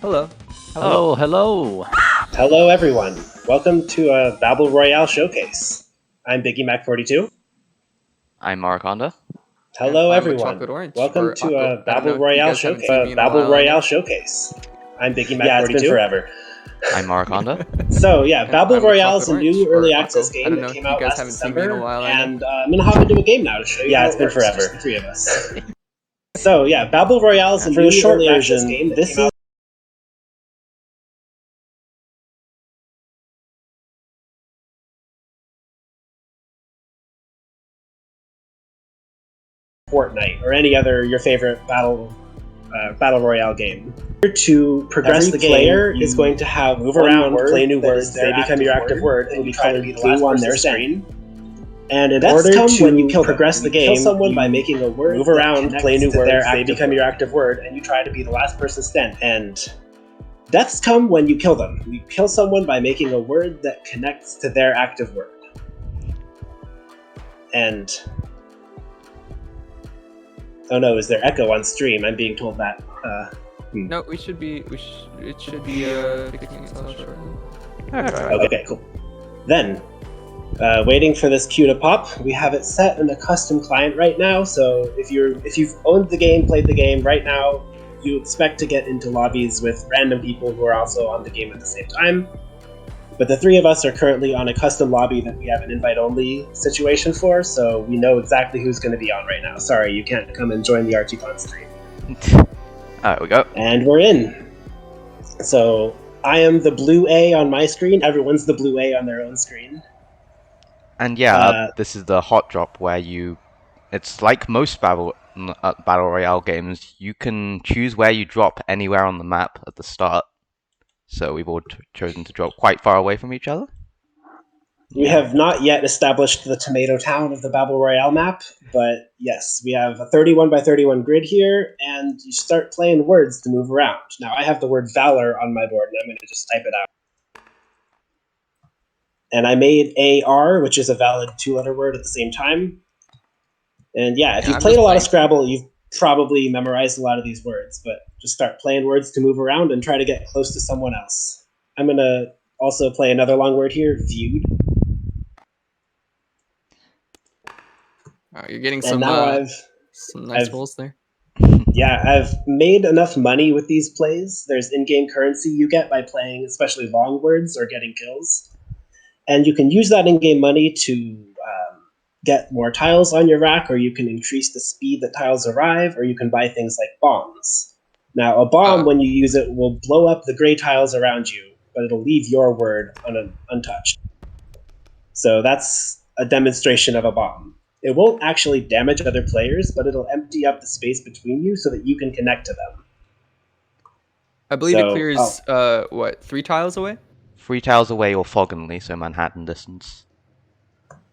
Hello. Hello. Hello, everyone. Welcome to a Babble Royale showcase. I'm biggiemac42. I'm Morraconda. Hello, I'm a everyone. chocolate orange. Welcome Or to aqua. a I don't Babble know. You Royale guys haven't showcase. seen me in a while, I know. I'm biggiemac42. Yeah, it's been forever. I'm Morraconda. So yeah, Babble I'm a Royale is a chocolate new orange, early or access aqua. I game don't that know. came You out guys last haven't seen me in a December, while, I know. and I'm gonna hop into a game now to show you. Yeah, it's been forever. Just the three of us. So yeah, Babble Royale is a For new the short early access version, game that this came out. Fortnite or any other your favorite battle royale game. To progress the game, player is going to have move around, play new words. They become your active word. It'll be colored blue on their screen. And in order to when you progress the game, kill someone by making a word. Move around, play new words. They become your active word, and you try to be the last person standing. And deaths come when you kill them. You kill someone by making a word that connects to their active word. And oh no, is there echo on stream? I'm being told that. No, it should be fixing itself shortly. Okay, cool. Then, waiting for this queue to pop, we have it set in a custom client right now. So if you've owned the game, played the game, right now you expect to get into lobbies with random people who are also on the game at the same time. But the three of us are currently on a custom lobby that we have an invite-only situation for, so we know exactly who's going to be on right now. Sorry, you can't come and join the ARCHIETHON stream. There we go. And we're in. So I am the blue A on my screen. Everyone's the blue A on their own screen. And yeah, this is the hot drop where it's like most battle royale games. You can choose where you drop anywhere on the map at the start. So we've all chosen to drop quite far away from each other. We have not yet established the tomato town of the Babble Royale map, but yes, we have a 31 by 31 grid here, and you start playing words to move around. Now, I have the word Valor on my board, and I'm going to just type it out. And I made AR, which is a valid two-letter word at the same time. And yeah, if you've played a lot of Scrabble, you've probably memorized a lot of these words, but just start playing words to move around and try to get close to someone else. I'm going to also play another long word here, viewed. You're getting some nice rolls there. Yeah, I've made enough money with these plays. There's in-game currency you get by playing especially long words or getting kills. And you can use that in-game money to get more tiles on your rack, or you can increase the speed that tiles arrive, or you can buy things like bombs. Now, a bomb, when you use it, will blow up the gray tiles around you, but it'll leave your word untouched. So that's a demonstration of a bomb. It won't actually damage other players, but it'll empty up the space between you so that you can connect to them. I believe it clears, what, 3 tiles away? 3 tiles away or Foganly, so Manhattan distance.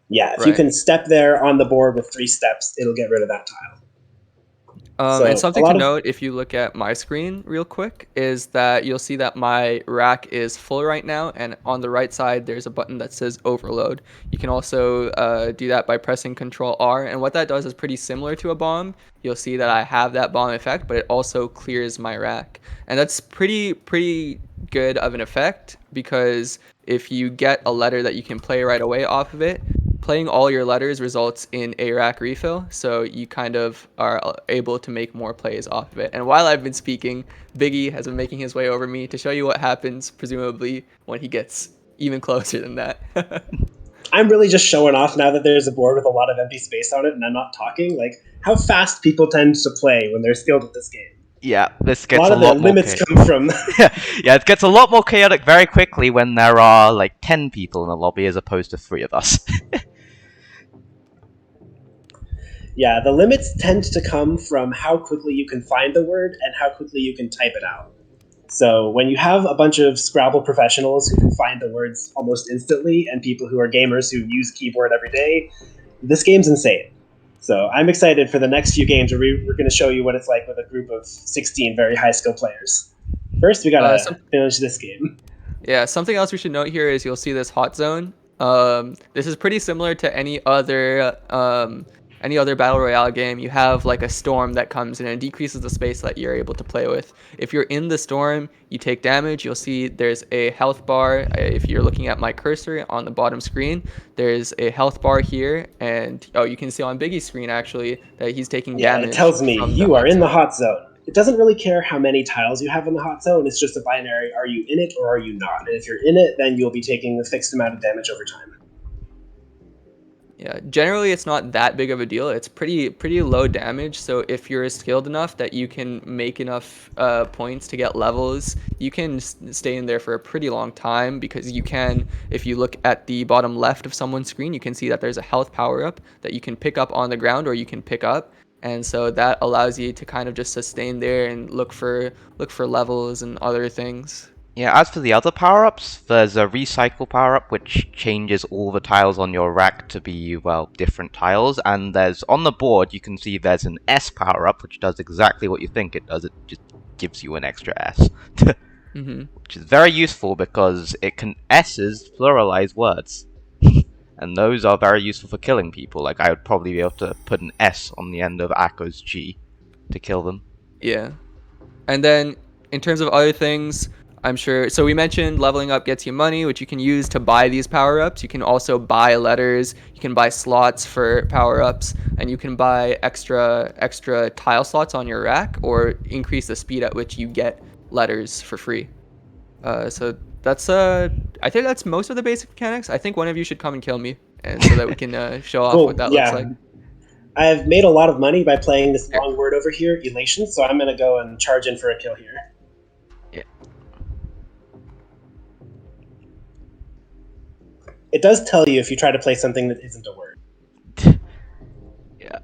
Yeah, if you can step there on the board with 3 steps, it'll get rid of that tile. And something to note, if you look at my screen real quick, is that you'll see that my rack is full right now, and on the right side there's a button that says overload. You can also do that by pressing Control R, and what that does is pretty similar to a bomb. You'll see that I have that bomb effect, but it also clears my rack, and that's pretty good of an effect, because if you get a letter that you can play right away off of it, playing all your letters results in a rack refill, so you kind of are able to make more plays off of it. And while I've been speaking, Biggie has been making his way over me to show you what happens, presumably, when he gets even closer than that. I'm really just showing off now that there's a board with a lot of empty space on it and I'm not talking, like how fast people tend to play when they're skilled at this game. Yeah, this gets a lot of the limits come from. Yeah, it gets a lot more chaotic very quickly when there are like 10 people in the lobby as opposed to 3 of us. Yeah, the limits tend to come from how quickly you can find the word and how quickly you can type it out. So when you have a bunch of Scrabble professionals who can find the words almost instantly, and people who are gamers who use keyboard every day, this game's insane. So I'm excited for the next few games where we're going to show you what it's like with a group of 16 very high-skill players. First, we gotta finish this game. Yeah, something else we should note here is you'll see this hot zone. This is pretty similar to any other any other battle royale game, you have like a storm that comes in and decreases the space that you're able to play with. If you're in the storm, you take damage. You'll see there's a health bar. If you're looking at my cursor on the bottom screen, there's a health bar here, and you can see on Biggie's screen actually that he's taking damage. Yeah, it tells me you are in the hot zone. It doesn't really care how many tiles you have in the hot zone. It's just a binary: are you in it or are you not? And if you're in it, then you'll be taking a fixed amount of damage over time. Yeah, generally it's not that big of a deal. It's pretty low damage. So if you're skilled enough that you can make enough points to get levels, you can stay in there for a pretty long time, because you can, if you look at the bottom left of someone's screen, you can see that there's a health power up that you can pick up on the ground, or you can pick up. And so that allows you to kind of just sustain there and look for levels and other things. Yeah, as for the other power-ups, there's a recycle power-up which changes all the tiles on your rack to be, well, different tiles, and there's, on the board, you can see there's an S power-up which does exactly what you think it does. It just gives you an extra S. Which is very useful because S's pluralize words. And those are very useful for killing people. Like, I would probably be able to put an S on the end of Akko's G to kill them. Yeah. And then, in terms of other things, I'm sure, so we mentioned leveling up gets you money, which you can use to buy these power-ups. You can also buy letters, you can buy slots for power-ups, and you can buy extra tile slots on your rack, or increase the speed at which you get letters for free. So that's I think that's most of the basic mechanics. I think one of you should come and kill me, and so that we can show off what that looks like. I've made a lot of money by playing this long word over here, Elation, so I'm going to go and charge in for a kill here. Yeah. It does tell you if you try to play something that isn't a word. Yeah.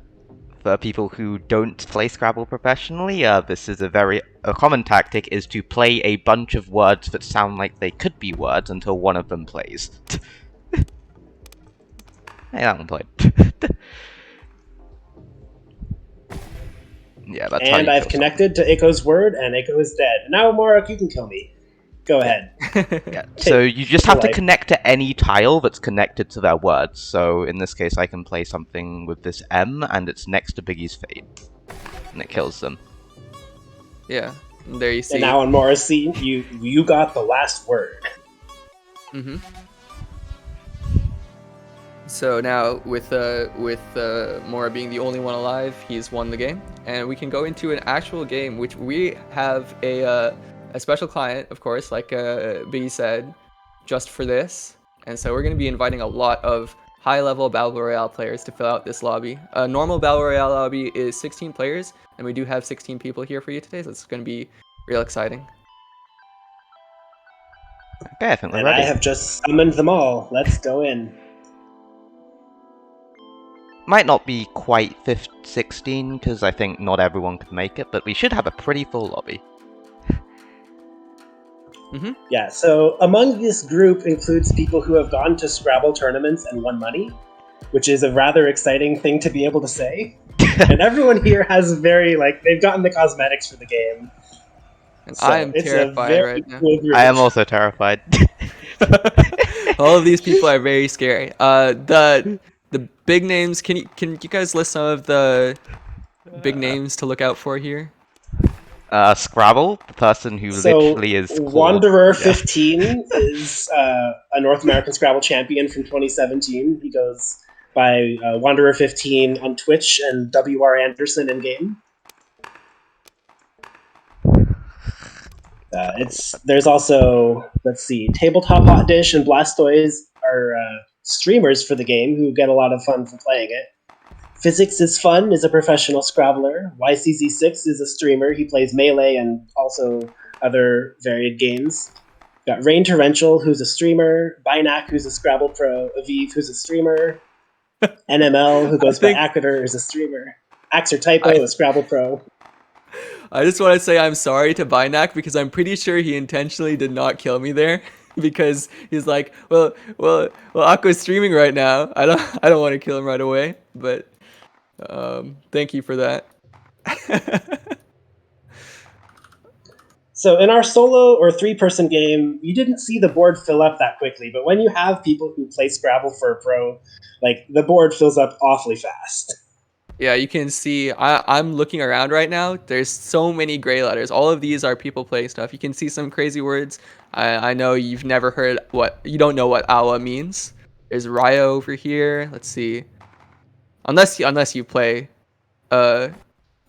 For people who don't play Scrabble professionally, this is a common tactic is to play a bunch of words that sound like they could be words until one of them plays. Hey, that one played. Yeah, that's and I've connected to Eiko's word, and Eiko is dead. Now, Morak, you can kill me. Go ahead. Yeah. So you just have to connect to any tile that's connected to their words. So in this case, I can play something with this M, and it's next to Biggie's Fate, and it kills them. Yeah, and there you see. And now on Morrissey, you got the last word. So now, with Mora being the only one alive, he's won the game, and we can go into an actual game, which we have a special client, of course, like Biggie said, just for this. And so we're going to be inviting a lot of high-level Battle Royale players to fill out this lobby. A normal Battle Royale lobby is 16 players, and we do have 16 people here for you today, so it's going to be real exciting. Okay, I think we're ready. I have just summoned them all. Let's go in. Might not be quite 16, because I think not everyone could make it, but we should have a pretty full lobby. Yeah, so among this group includes people who have gone to Scrabble tournaments and won money, which is a rather exciting thing to be able to say. And everyone here has they've gotten the cosmetics for the game. And so I am terrified right now. Cool I am also terrified. All of these people are very scary. The big names, can you guys list some of the big names to look out for here? Scrabble, the person who literally is called... Wanderer15 is a North American Scrabble champion from 2017. He goes by Wanderer15 on Twitch and WR Anderson in game. There's also, let's see, Tabletop Hot Dish and Blastoise are streamers for the game who get a lot of fun from playing it. Physics is Fun is a professional Scrabbler. YCZ6 is a streamer. He plays Melee and also other varied games. We've got Rain Torrential, who's a streamer. Binac, who's a Scrabble pro. Aviv, who's a streamer. NML, who goes by Acquitor, is a streamer. Axer Typo, a Scrabble pro. I just want to say I'm sorry to Binac, because I'm pretty sure he intentionally did not kill me there. Because he's like, well, Akko's streaming right now. I don't want to kill him right away, but thank you for that. So in our solo or 3-person game, you didn't see the board fill up that quickly, but when you have people who play Scrabble for a pro, the board fills up awfully fast. Yeah, you can see I'm looking around right now. There's so many gray letters. All of these are people playing stuff. You can see some crazy words. I know you've never heard you don't know what awa means. There's Raya over here. Let's see. Unless you play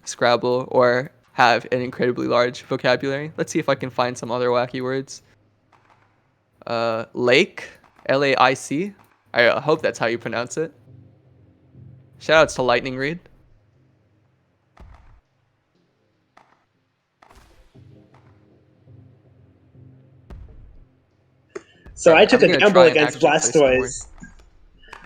Scrabble or have an incredibly large vocabulary. Let's see if I can find some other wacky words. Lake, Laic. I hope that's how you pronounce it. Shoutouts to Lightning Reed. So I Alright, took I'm a gonna gamble try and against actually place some more. Blastoise.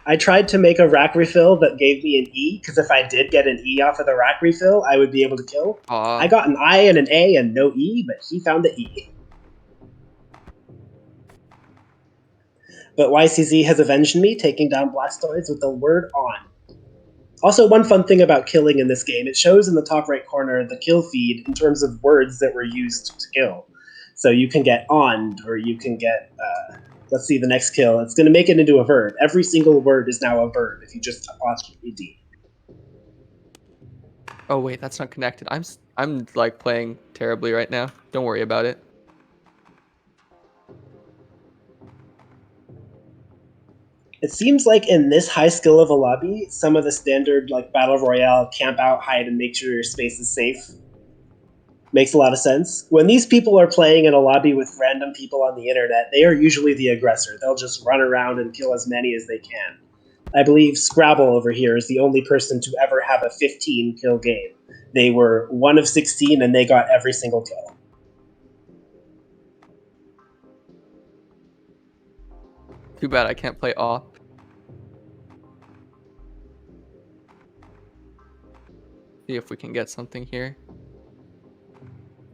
I tried to make a rack refill that gave me an E, because if I did get an E off of the rack refill, I would be able to kill. I got an I and an A and no E, but he found the E. But YCZ has avenged me, taking down Blastoise with the word on. Also, one fun thing about killing in this game, it shows in the top right corner the kill feed in terms of words that were used to kill. So you can get on, or you can get, let's see the next kill. It's going to make it into a verb. Every single word is now a verb if you just apostrophe D. Oh wait, that's not connected. I'm like playing terribly right now. Don't worry about it. It seems like in this high skill of a lobby, some of the standard like Battle Royale, camp out, hide, and make sure your space is safe makes a lot of sense. When these people are playing in a lobby with random people on the internet, they are usually the aggressor. They'll just run around and kill as many as they can. I believe Scrabble over here is the only person to ever have a 15 kill game. They were 1 of 16 and they got every single kill. Too bad I can't play op. See if we can get something here.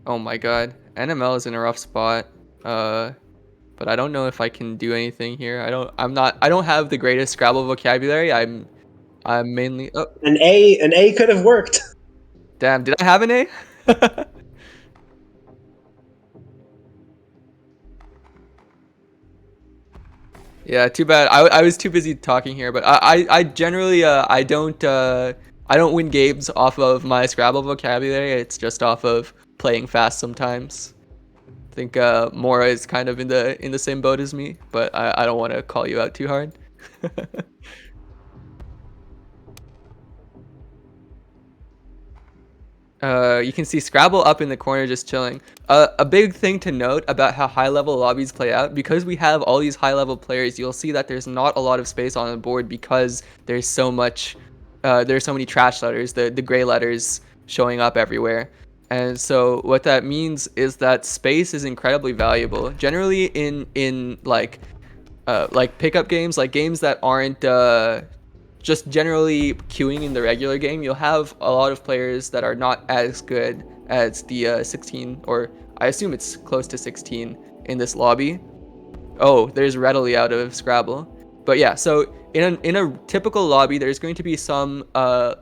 Oh my god. NML is in a rough spot. But I don't know if I can do anything here. I don't have the greatest Scrabble vocabulary. I'm mainly An A could have worked. Damn, did I have an A? Yeah, too bad. I was too busy talking here, but I generally I don't win games off of my Scrabble vocabulary. It's just off of playing fast sometimes. I think Mora is kind of in the same boat as me, but I don't want to call you out too hard. You can see Scrabble up in the corner just chilling. A big thing to note about how high-level lobbies play out, because we have all these high-level players, you'll see that there's not a lot of space on the board because there's so many trash letters, the gray letters showing up everywhere. And so what that means is that space is incredibly valuable. Generally in like pickup games, like games that aren't just generally queuing in the regular game, you'll have a lot of players that are not as good as the 16, or I assume it's close to 16 in this lobby. Oh, there's readily out of Scrabble. But yeah, so in a typical lobby, there's going to be some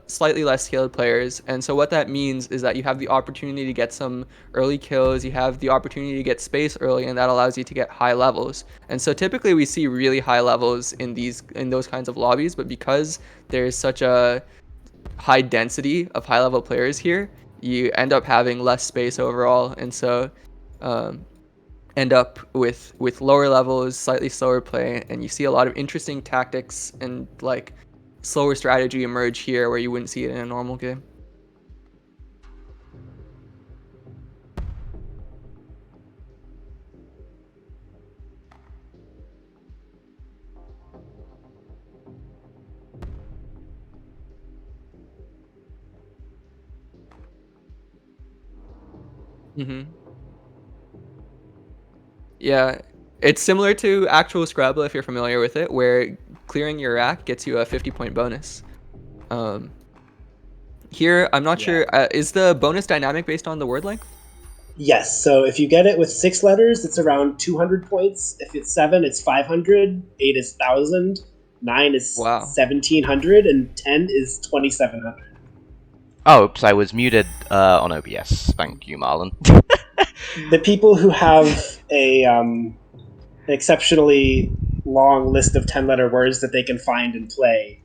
slightly less skilled players. And so what that means is that you have the opportunity to get some early kills, you have the opportunity to get space early, and that allows you to get high levels. And so typically we see really high levels in those kinds of lobbies, but because there's such a high density of high level players here, you end up having less space overall. And so end up with lower levels, slightly slower play, and you see a lot of interesting tactics and like slower strategy emerge here where you wouldn't see it in a normal game. Yeah, it's similar to actual Scrabble if you're familiar with it, where clearing your rack gets you a 50-point bonus. Here, I'm not sure, is the bonus dynamic based on the word length? Yes, so if you get it with 6 letters, it's around 200 points. If it's 7, it's 500. 8 is 1,000. 9 is 1,700, and 10 is 2,700. Oh, oops, I was muted on OBS. Thank you, Marlon. The people who have an exceptionally long list of 10-letter words that they can find and play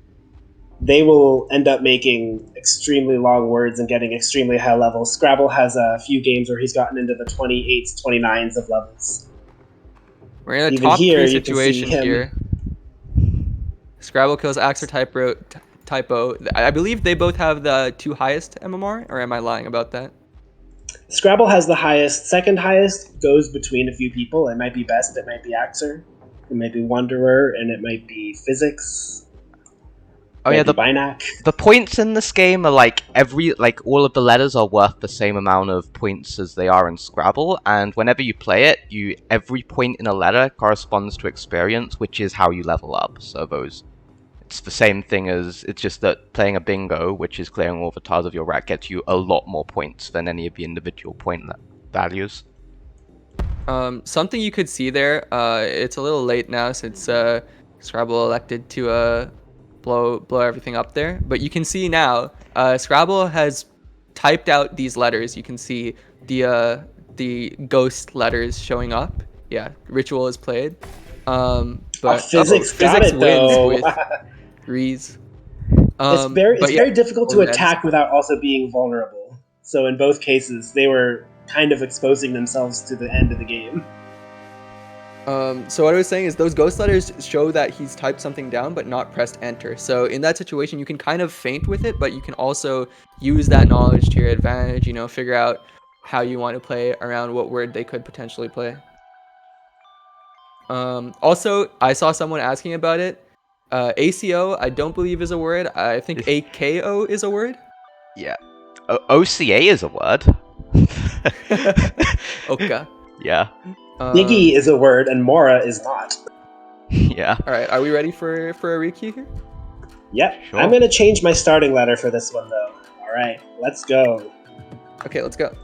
they will end up making extremely long words and getting extremely high levels. Scrabble has a few games where he's gotten into the 28s, 29s of levels. We're in a Even top here, 3 you can see situation him. here. Scrabble kills Axe or Typo. I believe they both have the 2 highest MMR, or am I lying about that? Scrabble has the highest. Second highest goes between a few people. It might be Best, it might be Axer, it might be Wanderer, and it might be Physics. Oh yeah, the points in this game are like all of the letters are worth the same amount of points as they are in Scrabble, and whenever you play it, every point in a letter corresponds to experience, which is how you level up. So it's the same thing it's just that playing a bingo, which is clearing all the tiles of your rack, gets you a lot more points than any of the individual point values. Something you could see there, it's a little late now since Scrabble elected to blow everything up there, but you can see now Scrabble has typed out these letters. You can see the ghost letters showing up. Yeah, ritual is played. But Physics got Physics it wins though. with threes. It's very difficult to attack Ends. without also being vulnerable. So in both cases, they were kind of exposing themselves to the end of the game. So what I was saying is those ghost letters show that he's typed something down but not pressed enter. So in that situation, you can kind of feint with it, but you can also use that knowledge to your advantage, figure out how you want to play around what word they could potentially play. Also, I saw someone asking about it. ACO, I don't believe is a word. I think AKO is a word. Yeah. OCA is a word. Okay. Yeah. Biggie is a word and Mora is not. Yeah. All right, are we ready for a requeue here? Yep. Sure. I'm going to change my starting letter for this one, though. All right, let's go. Okay, let's go.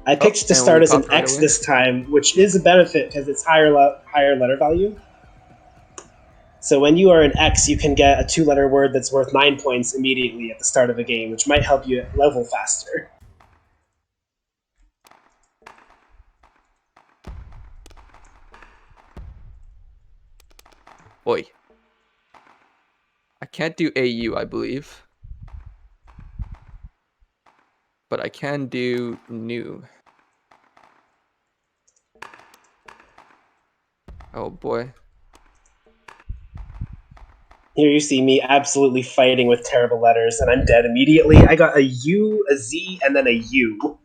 I picked to start as an X this time, which is a benefit because it's higher letter value. So when you are an X, you can get a 2-letter word that's worth 9 points immediately at the start of a game, which might help you level faster. Oi. I can't do AU, I believe. But I can do new. Oh boy. Here you see me absolutely fighting with terrible letters, and I'm dead immediately. I got a U, a Z, and then a U.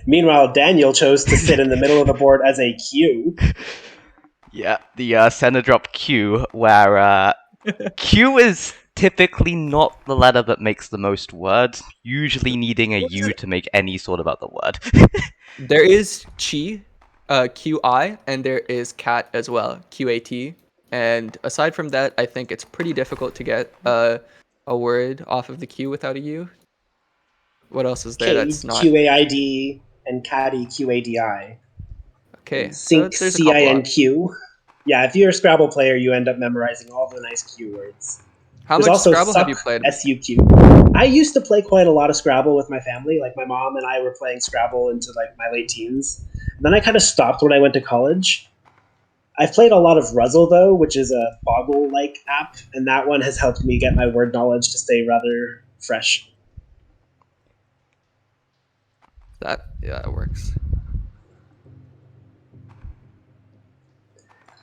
Meanwhile, Daniel chose to sit in the middle of the board as a Q. Yeah, the center drop Q, where Q is typically not the letter that makes the most words, usually needing a U to make any sort of other word. There is Chi, QI, and there is cat as well, QAT. And aside from that, I think it's pretty difficult to get a word off of the Q without a U. What else is there that's not? QAID, and Caddy QADI. Okay, and so Sync there's a couple CINQ. Yeah, if you're a Scrabble player, you end up memorizing all the nice Q words. How There's much also Scrabble suck, have you played? SUQ. I used to play quite a lot of Scrabble with my family. Like my mom and I were playing Scrabble into like my late teens. Then I kind of stopped when I went to college. I've played a lot of Ruzzle though, which is a Boggle-like app, and that one has helped me get my word knowledge to stay rather fresh. That works.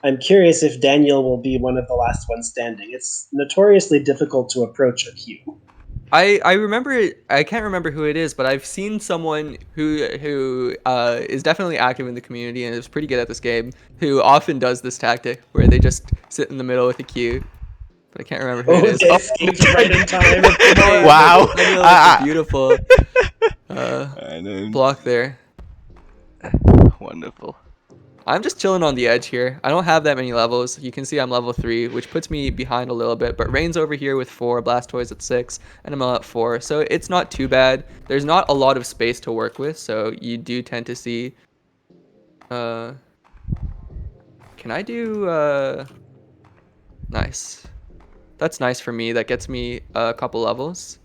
I'm curious if Daniel will be one of the last ones standing. It's notoriously difficult to approach a queue. I remember, I can't remember who it is, but I've seen someone who is definitely active in the community and is pretty good at this game, who often does this tactic where they just sit in the middle with a queue. But I can't remember who it is. They escaped right in time. Wow! Daniel with a beautiful block there. Wonderful. I'm just chilling on the edge here. I don't have that many levels. You can see I'm level 3, which puts me behind a little bit. But Rain's over here with 4, Blastoise at 6, and I'm at 4. So it's not too bad. There's not a lot of space to work with, so you do tend to see... Can I do... Nice. That's nice for me. That gets me a couple levels.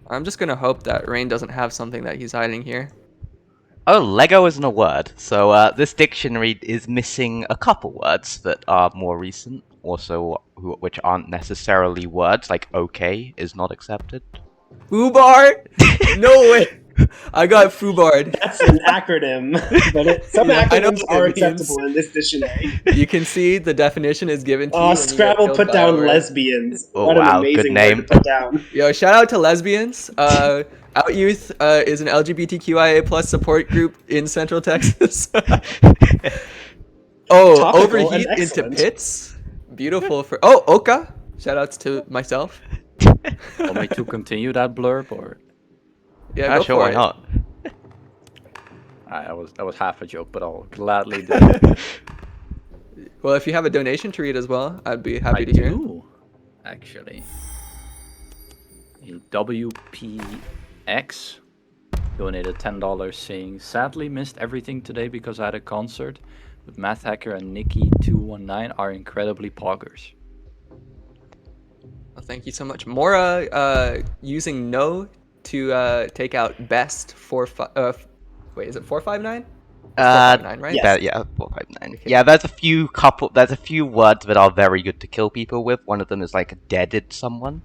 I'm just gonna hope that Rain doesn't have something that he's hiding here. Oh, Lego isn't a word, so this dictionary is missing a couple words that are more recent, also which aren't necessarily words, like okay is not accepted. Foobar? No way! I got foobarred. That's an acronym, but some Yeah, I know acronyms what are it means. acceptable in this dictionary. You can see the definition is given to you. Oh, when you get Scrabble killed put by a down word. lesbians. Oh, What an wow, good amazing word name. to put down. Yo, shout out to lesbians. Out Youth is an LGBTQIA plus support group in Central Texas. Oh, Topical overheat and into excellent. pits. Beautiful for Oka. Shout outs to myself. Want me to continue that blurb or? Yeah, go sure, for why it. not? That was half a joke, but I'll gladly do it. Well, if you have a donation to read as well, I'd be happy I to hear. do, actually. A WPX donated $10 saying, sadly missed everything today because I had a concert, but Math Hacker and Nikki219 are incredibly poggers. Well, thank you so much. Mora using no to take out best wait, is it 459? 459, right? Yes. Yeah, 459. Okay. Yeah, there's a few words that are very good to kill people with. One of them is like deaded someone.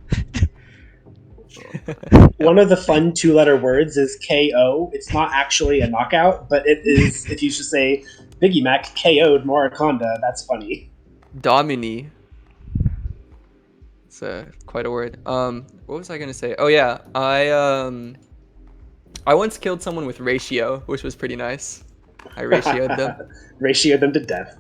One of the fun 2-letter words is KO. It's not actually a knockout, but it is. If you should say Biggie Mac KO'd Morraconda, that's funny. Domini. It's quite a word. What was I gonna say? Oh yeah, I once killed someone with ratio, which was pretty nice. I ratioed them. Ratioed them to death.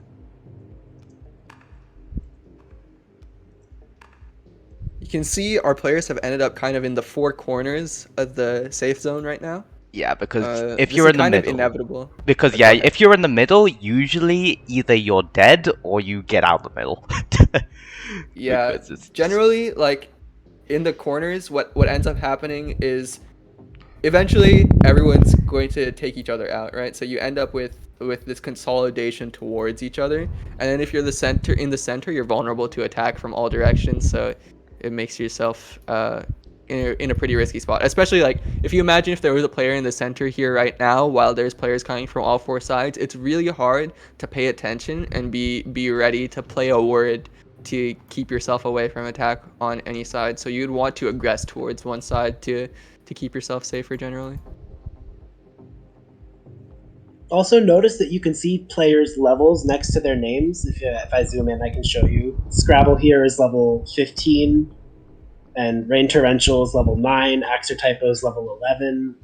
You can see our players have ended up kind of in the four corners of the safe zone right now. Yeah, because if this you're is in the kind of middle, inevitable. because But yeah, go ahead. if you're in the middle, usually either you're dead or you get out the middle. Yeah, Because it's generally, like, in the corners, what ends up happening is eventually everyone's going to take each other out, right? So you end up with this consolidation towards each other, and then if you're in the center, you're vulnerable to attack from all directions. So it makes yourself in a pretty risky spot, especially like if you imagine if there was a player in the center here right now while there's players coming from all four sides. It's really hard to pay attention and be ready to play a word to keep yourself away from attack on any side. So you'd want to aggress towards one side to keep yourself safer generally. Also, notice that you can see players' levels next to their names. If I zoom in, I can show you. Scrabble here is level 15, and Rain Torrential is level 9, Axer Typo is level 11,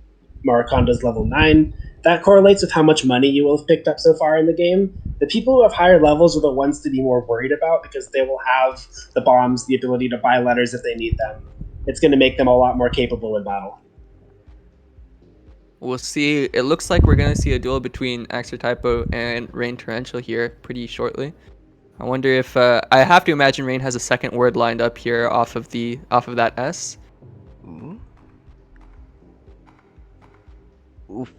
Morraconda is level 9. That correlates with how much money you will have picked up so far in the game. The people who have higher levels are the ones to be more worried about because they will have the bombs, the ability to buy letters if they need them. It's going to make them a lot more capable in battle. We'll see. It looks like we're going to see a duel between Axer Typo and Rain Torrential here pretty shortly. I wonder if I have to imagine Rain has a second word lined up here off of that S. Ooh. Oof.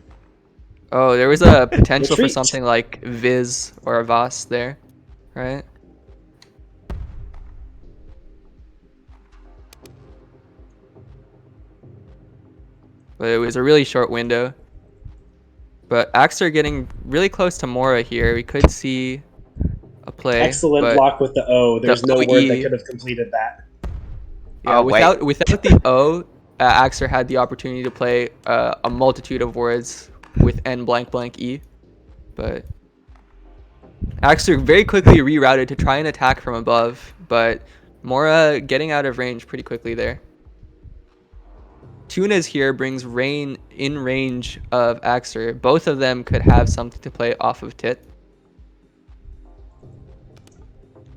Oh, there was a potential for Retreat. something like Viz or Avas there, right? But it was a really short window. But Axer getting really close to Mora here. We could see a play. Excellent block with the O. There's no word that could have completed that. Yeah, without the O, Axer had the opportunity to play a multitude of words with N blank blank E. But Axer very quickly rerouted to try and attack from above, but Mora getting out of range pretty quickly there. Tunas here brings Rain in range of Axer. Both of them could have something to play off of Tit.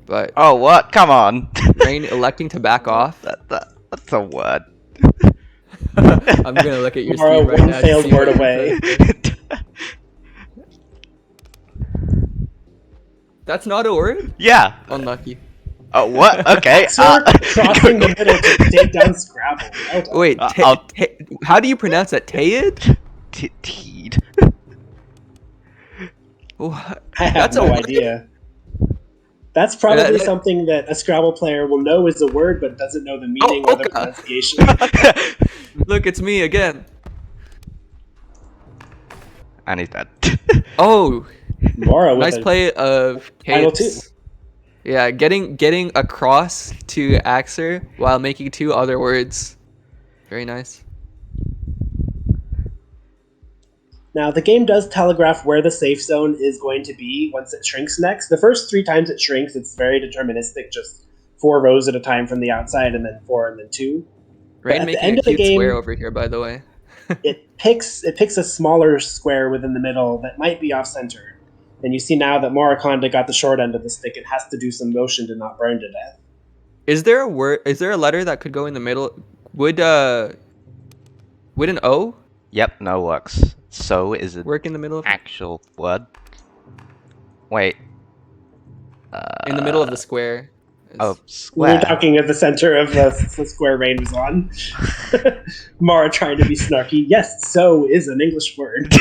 But oh, what? Come on. Rain electing to back off. That's a word. I'm gonna look at your Mora stream right one now. failed word away. That's not a word? Yeah. Unlucky. Oh, what? Okay. Crossing the middle to take down Scrabble. Wait, how do you pronounce that? Tayed? Teed. I have no idea. That's probably something that a Scrabble player will know is a word, but doesn't know the meaning or the pronunciation. Look, it's me again. And he's dead. Oh, Mora with nice play of final two. Kate's. Yeah, getting across to Axer while making 2 other words. Very nice. Now, the game does telegraph where the safe zone is going to be once it shrinks next. The first 3 times it shrinks, it's very deterministic, just 4 rows at a time from the outside, and then 4, and then 2. Rain at the making end a of the cute game, square over here, by the way. it picks a smaller square within the middle that might be off-center. And you see now that Morraconda got the short end of the stick. It has to do some motion to not burn to death. Is there a word? Is there a letter that could go in the middle? Would an O? Yep, no works. So is it Work in the middle of actual word? Wait. in the middle of the square. Oh, square. We're talking at the center of the square Rain was on. Mara trying to be snarky. Yes, so is an English word.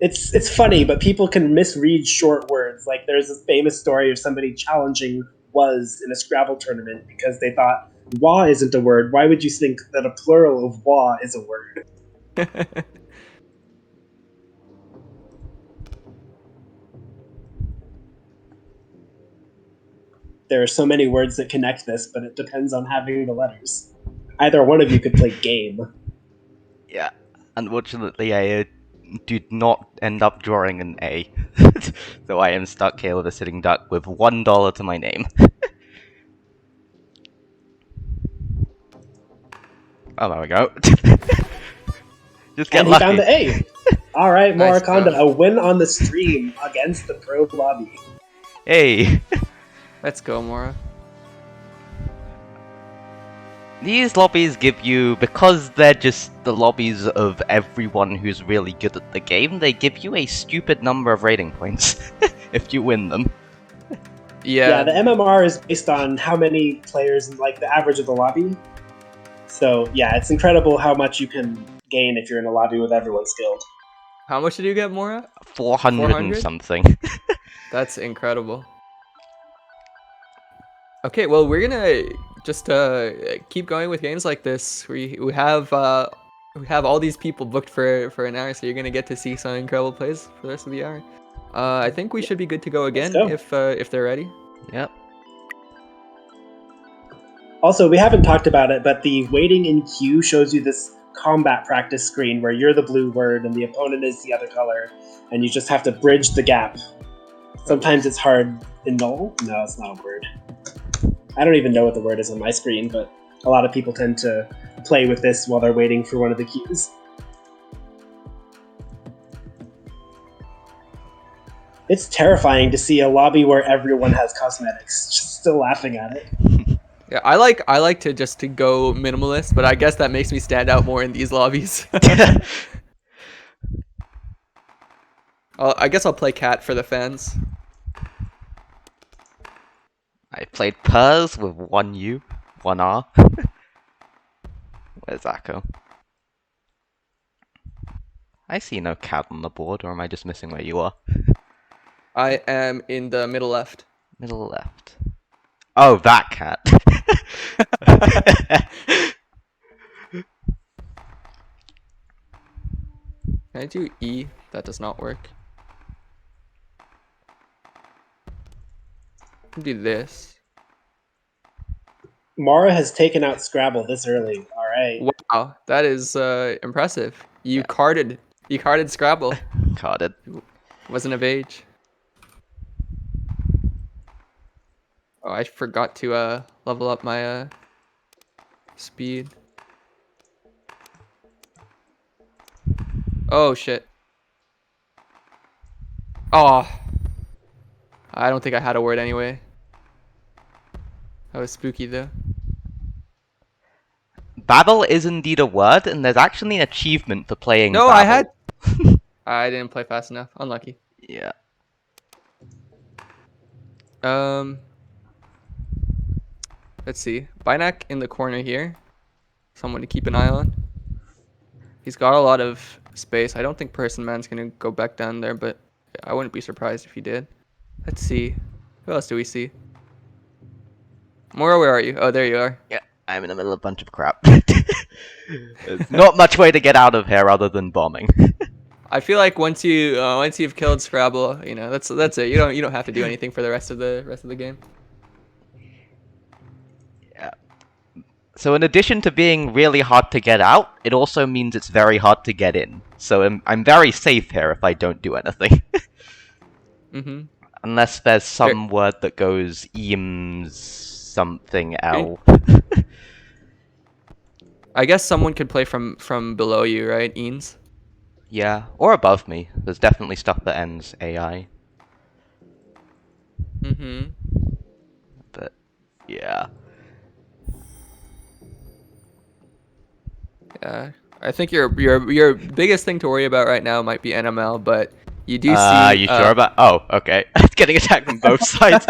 It's funny, but people can misread short words. Like there's this famous story of somebody challenging was in a Scrabble tournament because they thought wa isn't a word. Why would you think that a plural of wa is a word? There are so many words that connect this, but it depends on having the letters. Either one of you could play game. Yeah, unfortunately I did not end up drawing an A. So I am stuck here with a sitting duck with $1 to my name. Oh, there we go. Just get and he lucky. found the A. All right, Nice Morraconda, job. a win on the stream against the pro lobby. Hey! Let's go, Mora. These lobbies give you, because they're just the lobbies of everyone who's really good at the game, they give you a stupid number of rating points if you win them. Yeah, the MMR is based on how many players and like the average of the lobby. So yeah, it's incredible how much you can gain if you're in a lobby with everyone skilled. How much did you get, Mora? 400 and something. That's incredible. Okay, well, we're gonna just keep going with games like this. We have all these people booked for an hour, so you're gonna get to see some incredible plays for the rest of the hour. I think we should be good to go again if they're ready. Yep. Also, we haven't talked about it, but the waiting in queue shows you this combat practice screen where you're the blue word and the opponent is the other color, and you just have to bridge the gap. Sometimes it's hard. No, it's not a word. I don't even know what the word is on my screen, but a lot of people tend to play with this while they're waiting for one of the queues. It's terrifying to see a lobby where everyone has cosmetics. Just still laughing at it. Yeah, I like to go minimalist, but I guess that makes me stand out more in these lobbies. I guess I'll play cat for the fans. I played Pers with 1 U, 1 R. Where's Echo? I see no cat on the board, or am I just missing where you are? I am in the middle left. Middle left. Oh, that cat. Can I do E? That does not work. I can do this. Mara has taken out Scrabble this early. All right. Wow, that is impressive. You carded Scrabble. Carded. Wasn't of age. Oh, I forgot to level up my speed. Oh shit. Oh. I don't think I had a word anyway. That was spooky though. Babble is indeed a word, and there's actually an achievement for playing No, Babble. I didn't play fast enough. Unlucky. Yeah. Let's see. Binac in the corner here. Someone to keep an eye on. He's got a lot of space. I don't think Person Man's gonna go back down there, but I wouldn't be surprised if he did. Let's see. Who else do we see? Mora, where are you? Oh, there you are. Yeah, I'm in the middle of a bunch of crap. There's not much way to get out of here other than bombing. I feel like once you've killed Scrabble, that's it. You don't have to do anything for the rest of the game. Yeah. So in addition to being really hard to get out, it also means it's very hard to get in. So I'm very safe here if I don't do anything. Mm-hmm. Unless there's some word that goes eames something L. I guess someone could play from below you, right, Eanes? Yeah, or above me. There's definitely stuff that ends AI. Mm-hmm. But yeah. Yeah. I think your biggest thing to worry about right now might be NML, but you do see. You sure about? Oh, okay. Getting attacked from both sides.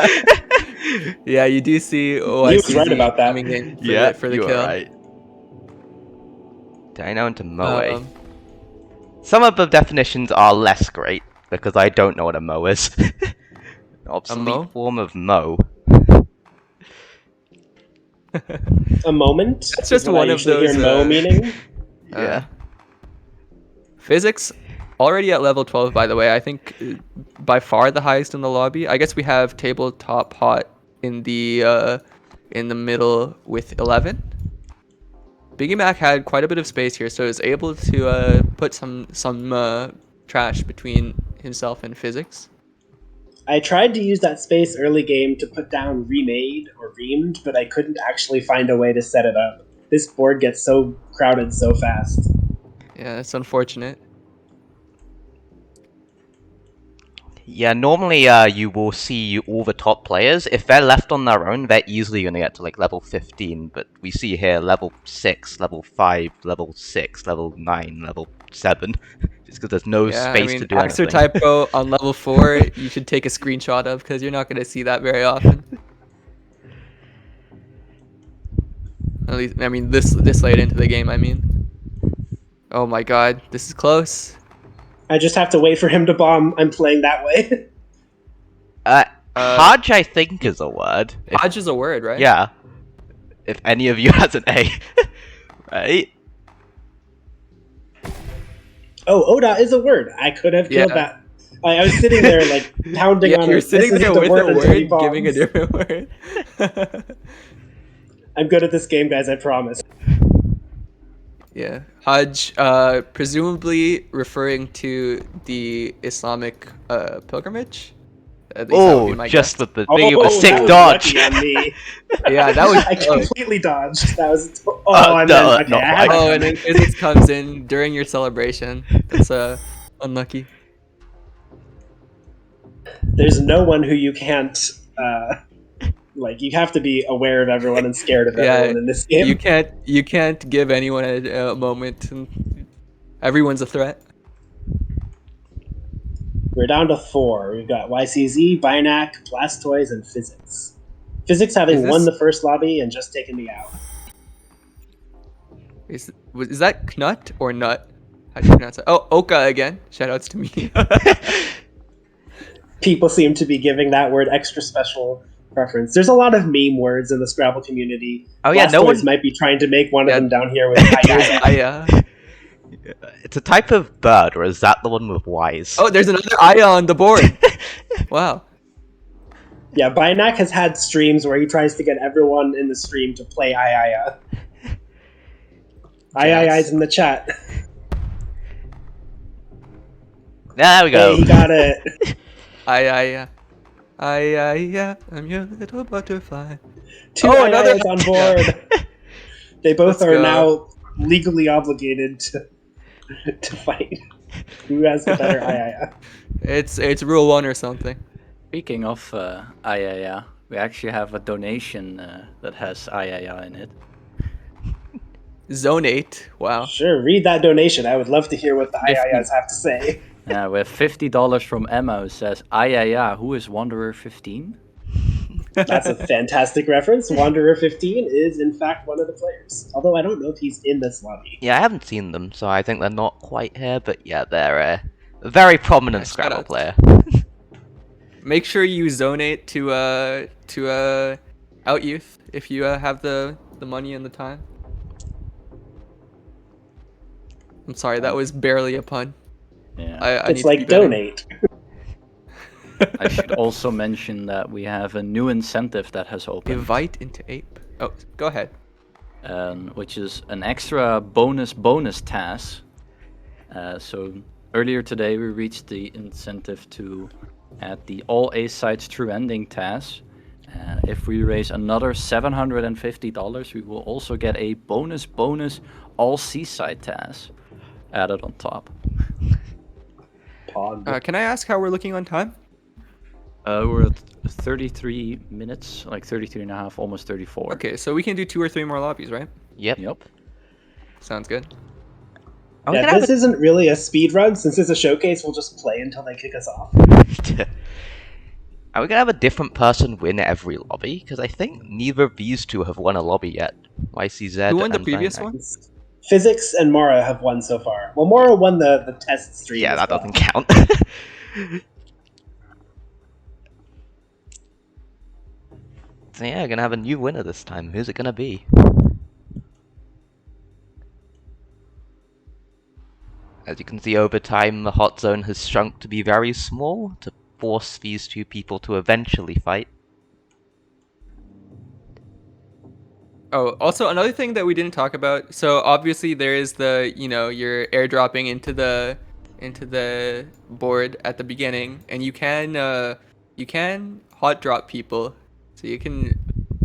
Yeah, you do see. He was right about that. Coming in for the you kill. are right. Dino into Moe. Some of the definitions are less great because I don't know what a Moe is. Obsolete form of Moe. A moment. That's just one of those. Mo meaning. Yeah. Physics already at level 12, by the way. I think by far the highest in the lobby. I guess we have tabletop hot in the middle with 11. biggiemac had quite a bit of space here, so he was able to put some trash between himself and physics. I tried to use that space early game to put down remade or reamed, but I couldn't actually find a way to set it up. This board gets so crowded so fast. Yeah, it's unfortunate. Yeah, normally you will see all the top players. If they're left on their own, they're easily going to get to like level 15, but we see here level 6, level 5, level 6, level 9, level 7. Just because there's no space to do anything. Typo on level 4, you should take a screenshot of, because you're not going to see that very often. At least, I mean, this late into the game, I mean. Oh my god, this is close. I just have to wait for him to bomb. I'm playing that way. Hodge, I think, is a word. Hodge is a word, right? Yeah. If any of you has an A. Right? Oh, Oda is a word. I could have killed that. I was sitting there, like, pounding on it. You're sitting there with a word, giving a different word. I'm good at this game, guys, I promise. Yeah. Hajj, presumably referring to the Islamic pilgrimage. Oh, just with the thing of a sick dodge. Yeah, that was. I completely dodged. That was. And then physics comes in during your celebration. That's unlucky. There's no one who you can't. Like, you have to be aware of everyone and scared of everyone in this game. You can't give anyone a moment. Everyone's a threat. We're down to 4. We've got YCZ, Binac, Blastoise, and Physics. Physics having won the first lobby and just taken me out. Is that Knut or Nut? How do you pronounce it? Oh, Oka again. Shoutouts to me. People seem to be giving that word extra special preference. There's a lot of meme words in the Scrabble community. Oh yeah, no one might be trying to make one of them down here with Aya. It's a type of bird, or is that the one with Y's? Oh, there's another Aya on the board. Wow. Yeah, Binac has had streams where he tries to get everyone in the stream to play Aya. Aya's in the chat. There we go. Hey, he got it. Aya. I'm your little butterfly. Another on board. They both are now legally obligated to fight. Who has the better Aya? It's rule 1 or something. Speaking of Aya, we actually have a donation that has Aya in it. Zone 8. Wow. Sure, read that donation. I would love to hear what the Ayayas have to say. Yeah, we have $50 from Emma who says, Ayaya, who is Wanderer 15? That's a fantastic reference. Wanderer 15 is, in fact, one of the players. Although I don't know if he's in this lobby. Yeah, I haven't seen them, so I think they're not quite here, but yeah, they're A very prominent Nice, Scrabble shoutouts. player. Make sure you zonate to Out Youth if you have the money and the time. I'm sorry, that was barely a pun. Yeah. I It's need to be like better. donate. I should also mention that we have a new incentive that has opened. Invite into ape. Oh, go ahead. Which is an extra bonus task. So earlier today we reached the incentive to add the all A sides true ending task. If we raise another $750, we will also get a bonus all seaside task added on top. Can I ask how we're looking on time? We're at 33 minutes, like 33 and a half, almost 34. Okay, so we can do 2 or 3 more lobbies, right? Yep. Sounds good. Yeah, this isn't really a speed run. Since it's a showcase, we'll just play until they kick us off. Are we gonna have a different person win every lobby? Because I think neither of these two have won a lobby yet. YCZ. Who won the and previous Dynamite. one? Physics and Mora have won so far. Well, Mora won the test stream. Yeah, as that well. doesn't count. So yeah, gonna have a new winner this time. Who's it gonna be? As you can see, over time, the hot zone has shrunk to be very small to force these two people to eventually fight. Oh, also another thing that we didn't talk about. So obviously there is the, you're airdropping into the board at the beginning, and you can hot drop people, so you can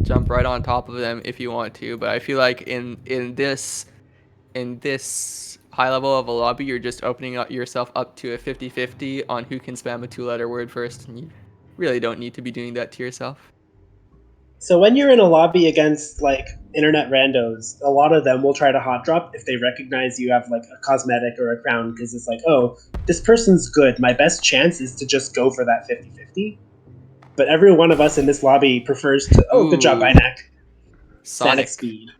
jump right on top of them if you want to. But I feel like in this high level of a lobby, you're just opening up yourself up to a 50-50 on who can spam a 2-letter word first, and you really don't need to be doing that to yourself. So when you're in a lobby against like internet randos, a lot of them will try to hot drop if they recognize you have like a cosmetic or a crown, because it's like, oh, this person's good. My best chance is to just go for that 50-50. But every one of us in this lobby prefers to, good job, Binac. Sonic speed.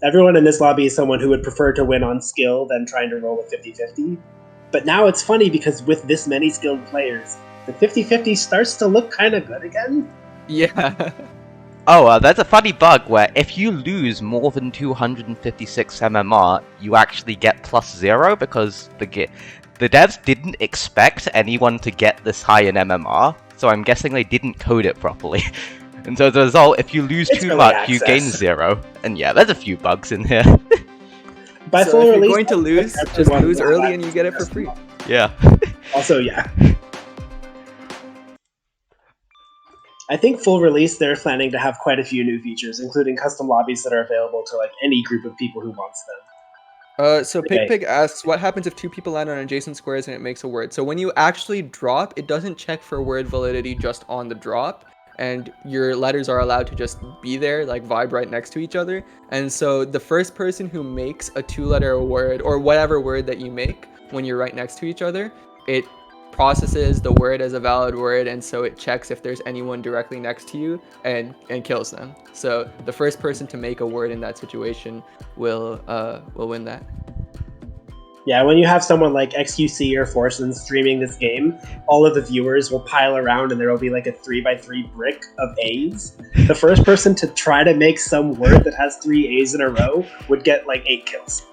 Everyone in this lobby is someone who would prefer to win on skill than trying to roll a 50-50. But now it's funny because with this many skilled players, the 50-50 starts to look kind of good again. Yeah. Oh, there's a funny bug where if you lose more than 256 MMR, you actually get +0 because the devs didn't expect anyone to get this high in MMR, so I'm guessing they didn't code it properly. And so as a result, if you lose too much, you gain 0. And yeah, there's a few bugs in here. By so full if release, you're going to lose, just lose early and you get it for free. Yeah. Also, yeah. I think full release, they're planning to have quite a few new features, including custom lobbies that are available to like any group of people who wants them. So Pig asks, what happens if 2 people land on adjacent squares and it makes a word? So when you actually drop, it doesn't check for word validity just on the drop, and your letters are allowed to just be there, like vibe right next to each other. And so the first person who makes a 2-letter word, or whatever word that you make when you're right next to each other, it processes the word as a valid word, and so it checks if there's anyone directly next to you and kills them. So the first person to make a word in that situation will win that. Yeah, when you have someone like XQC or Forsen streaming this game, all of the viewers will pile around and there will be like a 3x3 brick of A's. The first person to try to make some word that has 3 A's in a row would get like 8 kills.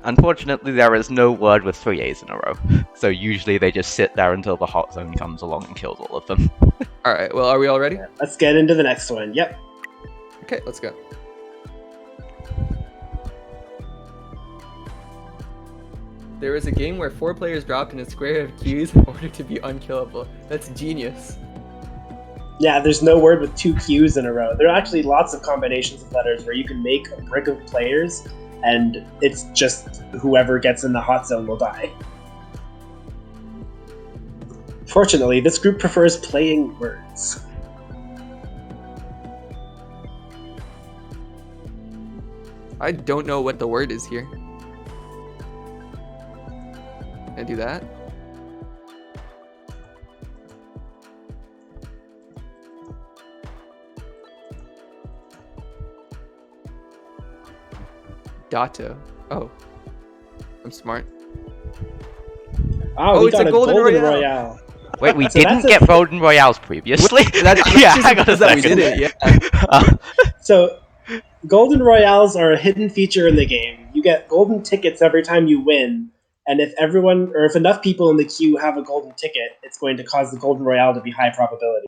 Unfortunately, there is no word with 3 A's in a row, so usually they just sit there until the hot zone comes along and kills all of them. Alright, well, are we all ready? Yeah, let's get into the next one. Yep. Okay, let's go. There was a game where 4 players dropped in a square of Q's in order to be unkillable. That's genius. Yeah, there's no word with 2 Q's in a row. There are actually lots of combinations of letters where you can make a brick of players, and it's just whoever gets in the hot zone will die. Fortunately, this group prefers playing words. I don't know what the word is here. Can I do that? Dato. Oh. I'm smart. Oh, we it's got a a golden golden Royale. Royale. Wait, we So didn't that's get golden royales previously. That's yeah, just hang on a because that we second. did it. Yeah. So golden royales are a hidden feature in the game. You get golden tickets every time you win, and if everyone or if enough people in the queue have a golden ticket, it's going to cause the golden royale to be high probability.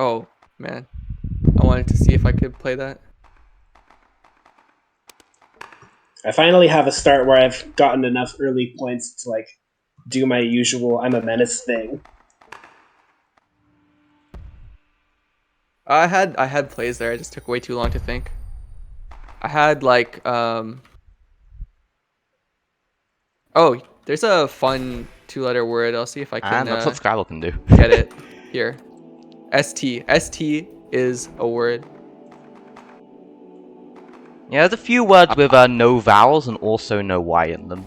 Oh man, I wanted to see if I could play that. I finally have a start where I've gotten enough early points to like do my usual I'm a menace thing. I had plays there. It just took way too long to think. I had like Oh, there's a fun 2-letter word. I'll see if I can And that's what Scrabble can do. get it here. ST. ST is a word. Yeah, there's a few words with no vowels and also no Y in them.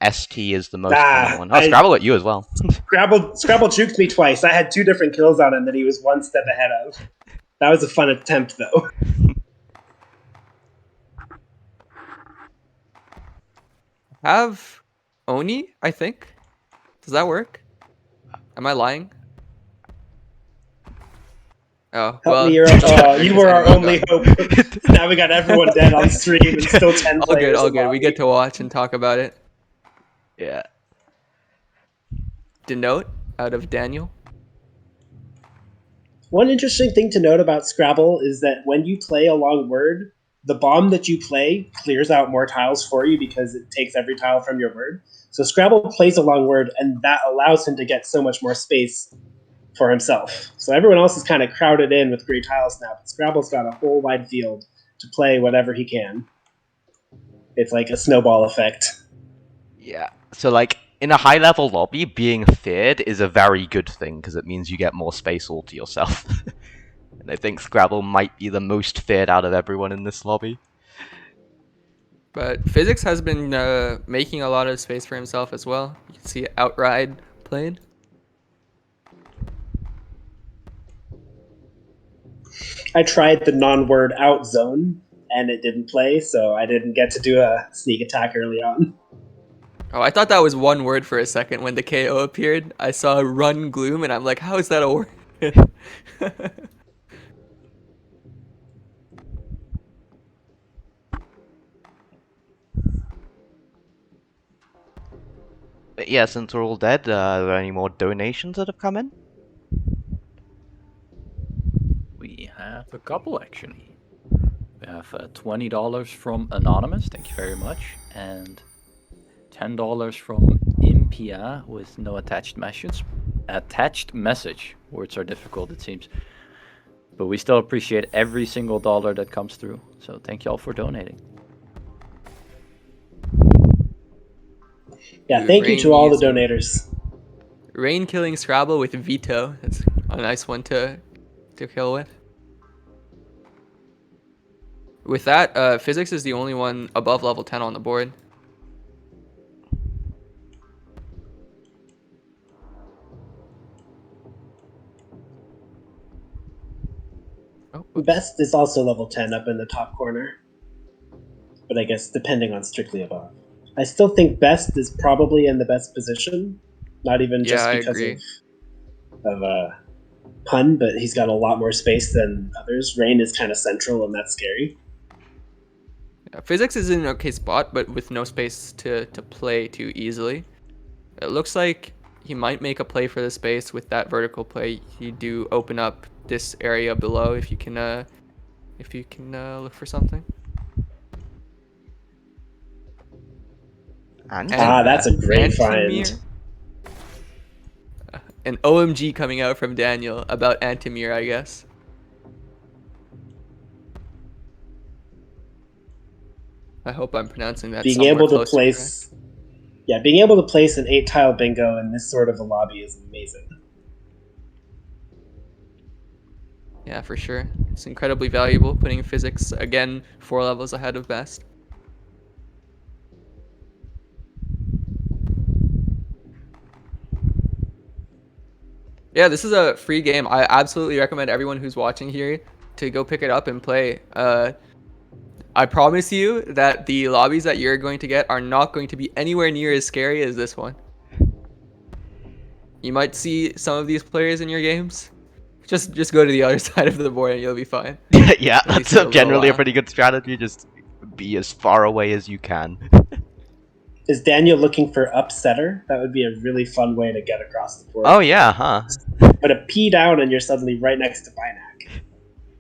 ST is the most common one. Oh, Scrabble got you as well. Scrabble juked me twice. I had 2 different kills on him that he was 1 step ahead of. That was a fun attempt, though. Have Oni, I think. Does that work? Am I lying? Oh, Help well. me, you were our only hope. Now we got everyone dead on stream and still 10 players. All good. We get to watch and talk about it. Yeah. Denote out of Daniel. One interesting thing to note about Scrabble is that when you play a long word, the bomb that you play clears out more tiles for you because it takes every tile from your word. So Scrabble plays a long word, and that allows him to get so much more space for himself. So everyone else is kind of crowded in with great tiles now, but Scrabble's got a whole wide field to play whatever he can. It's like a snowball effect. Yeah. So, like, in a high-level lobby, being feared is a very good thing, because it means you get more space all to yourself. And I think Scrabble might be the most feared out of everyone in this lobby. But Physics has been making a lot of space for himself as well. You can see Outride played. I tried the non-word out zone, and it didn't play, so I didn't get to do a sneak attack early on. Oh, I thought that was one word for a second when the KO appeared. I saw Run Gloom, and I'm like, how is that a word? But yeah, since we're all dead, are there any more donations that have come in? We have a couple, actually. We have $20 from Anonymous, thank you very much, and $10 from Impia with no attached message. Words are difficult, it seems. But we still appreciate every single dollar that comes through. So thank you all for donating. Yeah, thank you to all the donators. Rain killing Scrabble with Veto. That's a nice one to kill with. With that, Physics is the only one above level 10 on the board. Oh, Best is also level 10 up in the top corner. But I guess depending on strictly above. I still think Best is probably in the best position. Not even just because of pun, but he's got a lot more space than others. Rain is kind of central, and that's scary. Yeah, Physics is in an okay spot, but with no space to play too easily. It looks like he might make a play for the space with that vertical play. You do open up this area below if you can look for something. And that's a great find. An OMG coming out from Daniel about Antimir, I guess. I hope I'm pronouncing that. Being able to place, being able to place an 8-tile bingo in this sort of a lobby is amazing. Yeah, for sure. It's incredibly valuable. Putting Physics again 4 levels ahead of Best. Yeah, this is a free game. I absolutely recommend everyone who's watching here to go pick it up and play. I promise you that the lobbies that you're going to get are not going to be anywhere near as scary as this one. You might see some of these players in your games. Just go to the other side of the board and you'll be fine. Yeah, At least that's for a little generally a while. pretty good strategy. Just be as far away as you can. Is Daniel looking for upsetter? That would be a really fun way to get across the board. Oh yeah, huh? But a P down and you're suddenly right next to Binac.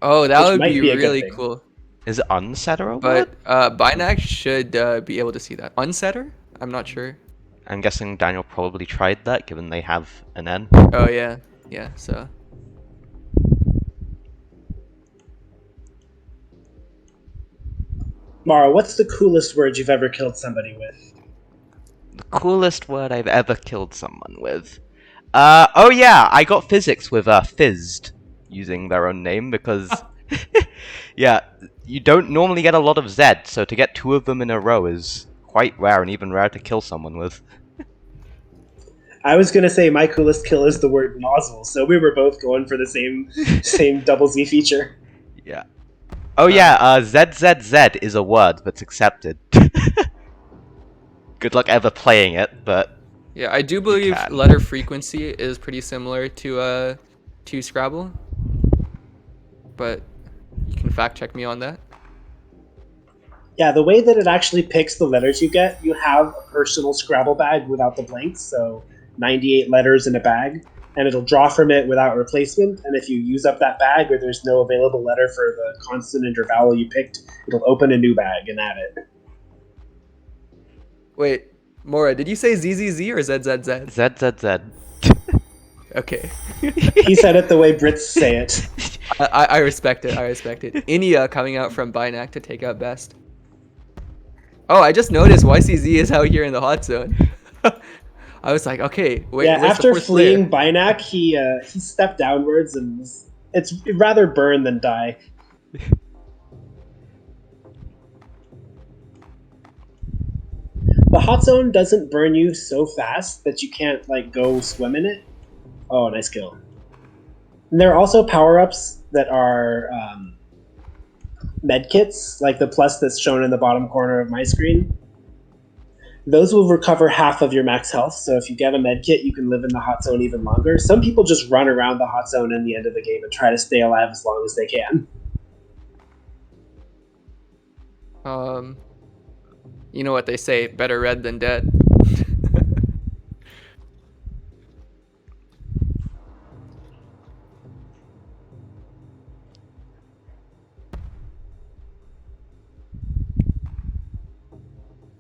Oh, that Which would might be be a good really thing. cool. Is unsetter a word? But Binac should be able to see that. Unsetter? I'm not sure. I'm guessing Daniel probably tried that, given they have an N. Oh yeah, yeah. So Mara, what's the coolest word you've ever killed somebody with? The coolest word I've ever killed someone with. Oh yeah, I got physics with fizzed, using their own name, because yeah, you don't normally get a lot of Z, so to get 2 of them in a row is quite rare, and even rare to kill someone with. I was gonna say my coolest kill is the word nozzle, so we were both going for the same double Z feature. Yeah. Oh yeah, ZZZ is a word that's accepted. Good luck ever playing it, but yeah, I do believe can. letter frequency is pretty similar to Scrabble, but you can fact check me on that. Yeah, the way that it actually picks the letters you get, you have a personal Scrabble bag without the blanks, so 98 letters in a bag, and it'll draw from it without replacement, and if you use up that bag or there's no available letter for the consonant or vowel you picked, it'll open a new bag and add it. Wait, Mora, did you say ZZZ or ZZZ? ZZZ. Okay. He said it the way Brits say it. I respect it. I respect it. Inia coming out from Binac to take out best. Oh, I just noticed YCZ is out here in the hot zone. I was like, okay, wait. Yeah, where's after the fleeing Binac, he stepped downwards and it's rather burn than die. The hot zone doesn't burn you so fast that you can't like go swim in it. Oh, nice kill. And there are also power-ups that are med kits, like the plus that's shown in the bottom corner of my screen. Those will recover half of your max health, so if you get a med kit, you can live in the hot zone even longer. Some people just run around the hot zone in the end of the game and try to stay alive as long as they can. You know what they say, better red than dead.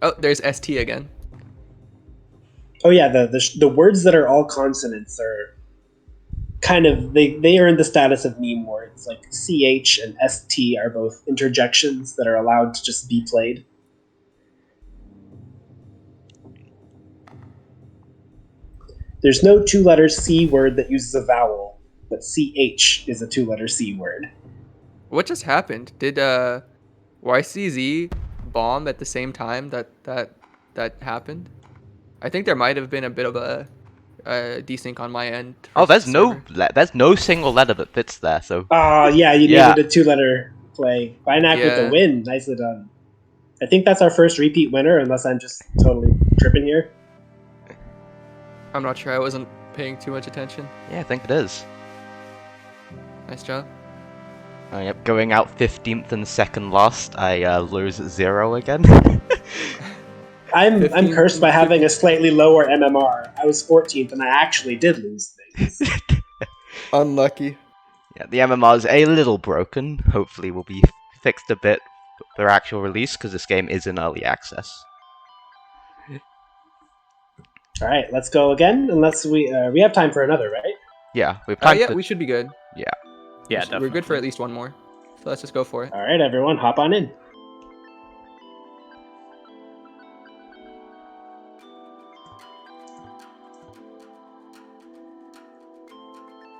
Oh, there's ST again. Oh yeah, the words that are all consonants are kind of they are in the status of meme words. Like CH and ST are both interjections that are allowed to just be played. There's no 2-letter C word that uses a vowel, but CH is a 2-letter C word. What just happened? Did YCZ bomb at the same time that happened? I think there might have been a bit of a desync on my end. Oh, there's no single letter that fits there, so... Yeah, you needed a 2-letter play. Binac with the win. Nicely done. I think that's our first repeat winner, unless I'm just totally tripping here. I'm not sure. I wasn't paying too much attention. Yeah, I think it is. Nice job. Yep, going out 15th and second last, I lose 0 again. I'm cursed by having a slightly lower MMR. I was 14th and I actually did lose things. Unlucky. Yeah, the MMR is a little broken. Hopefully will be fixed a bit for their actual release, because this game is in early access. Alright, let's go again, unless we have time for another, right? Yeah, we have time for... we should be good. Yeah. Yeah, definitely. We're good for at least one more. So let's just go for it. Alright, everyone, hop on in.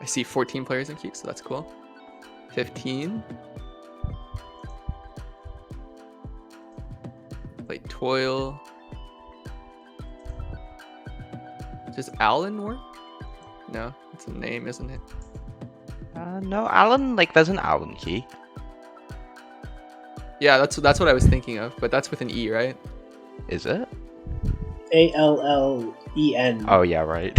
I see 14 players in queue, so that's cool. 15. Play Toil. Does Alan work? No, it's a name, isn't it? No, Allen. Like, there's an Allen key. Yeah, that's what I was thinking of, but that's with an E, right? Is it? Allen. Oh yeah, right.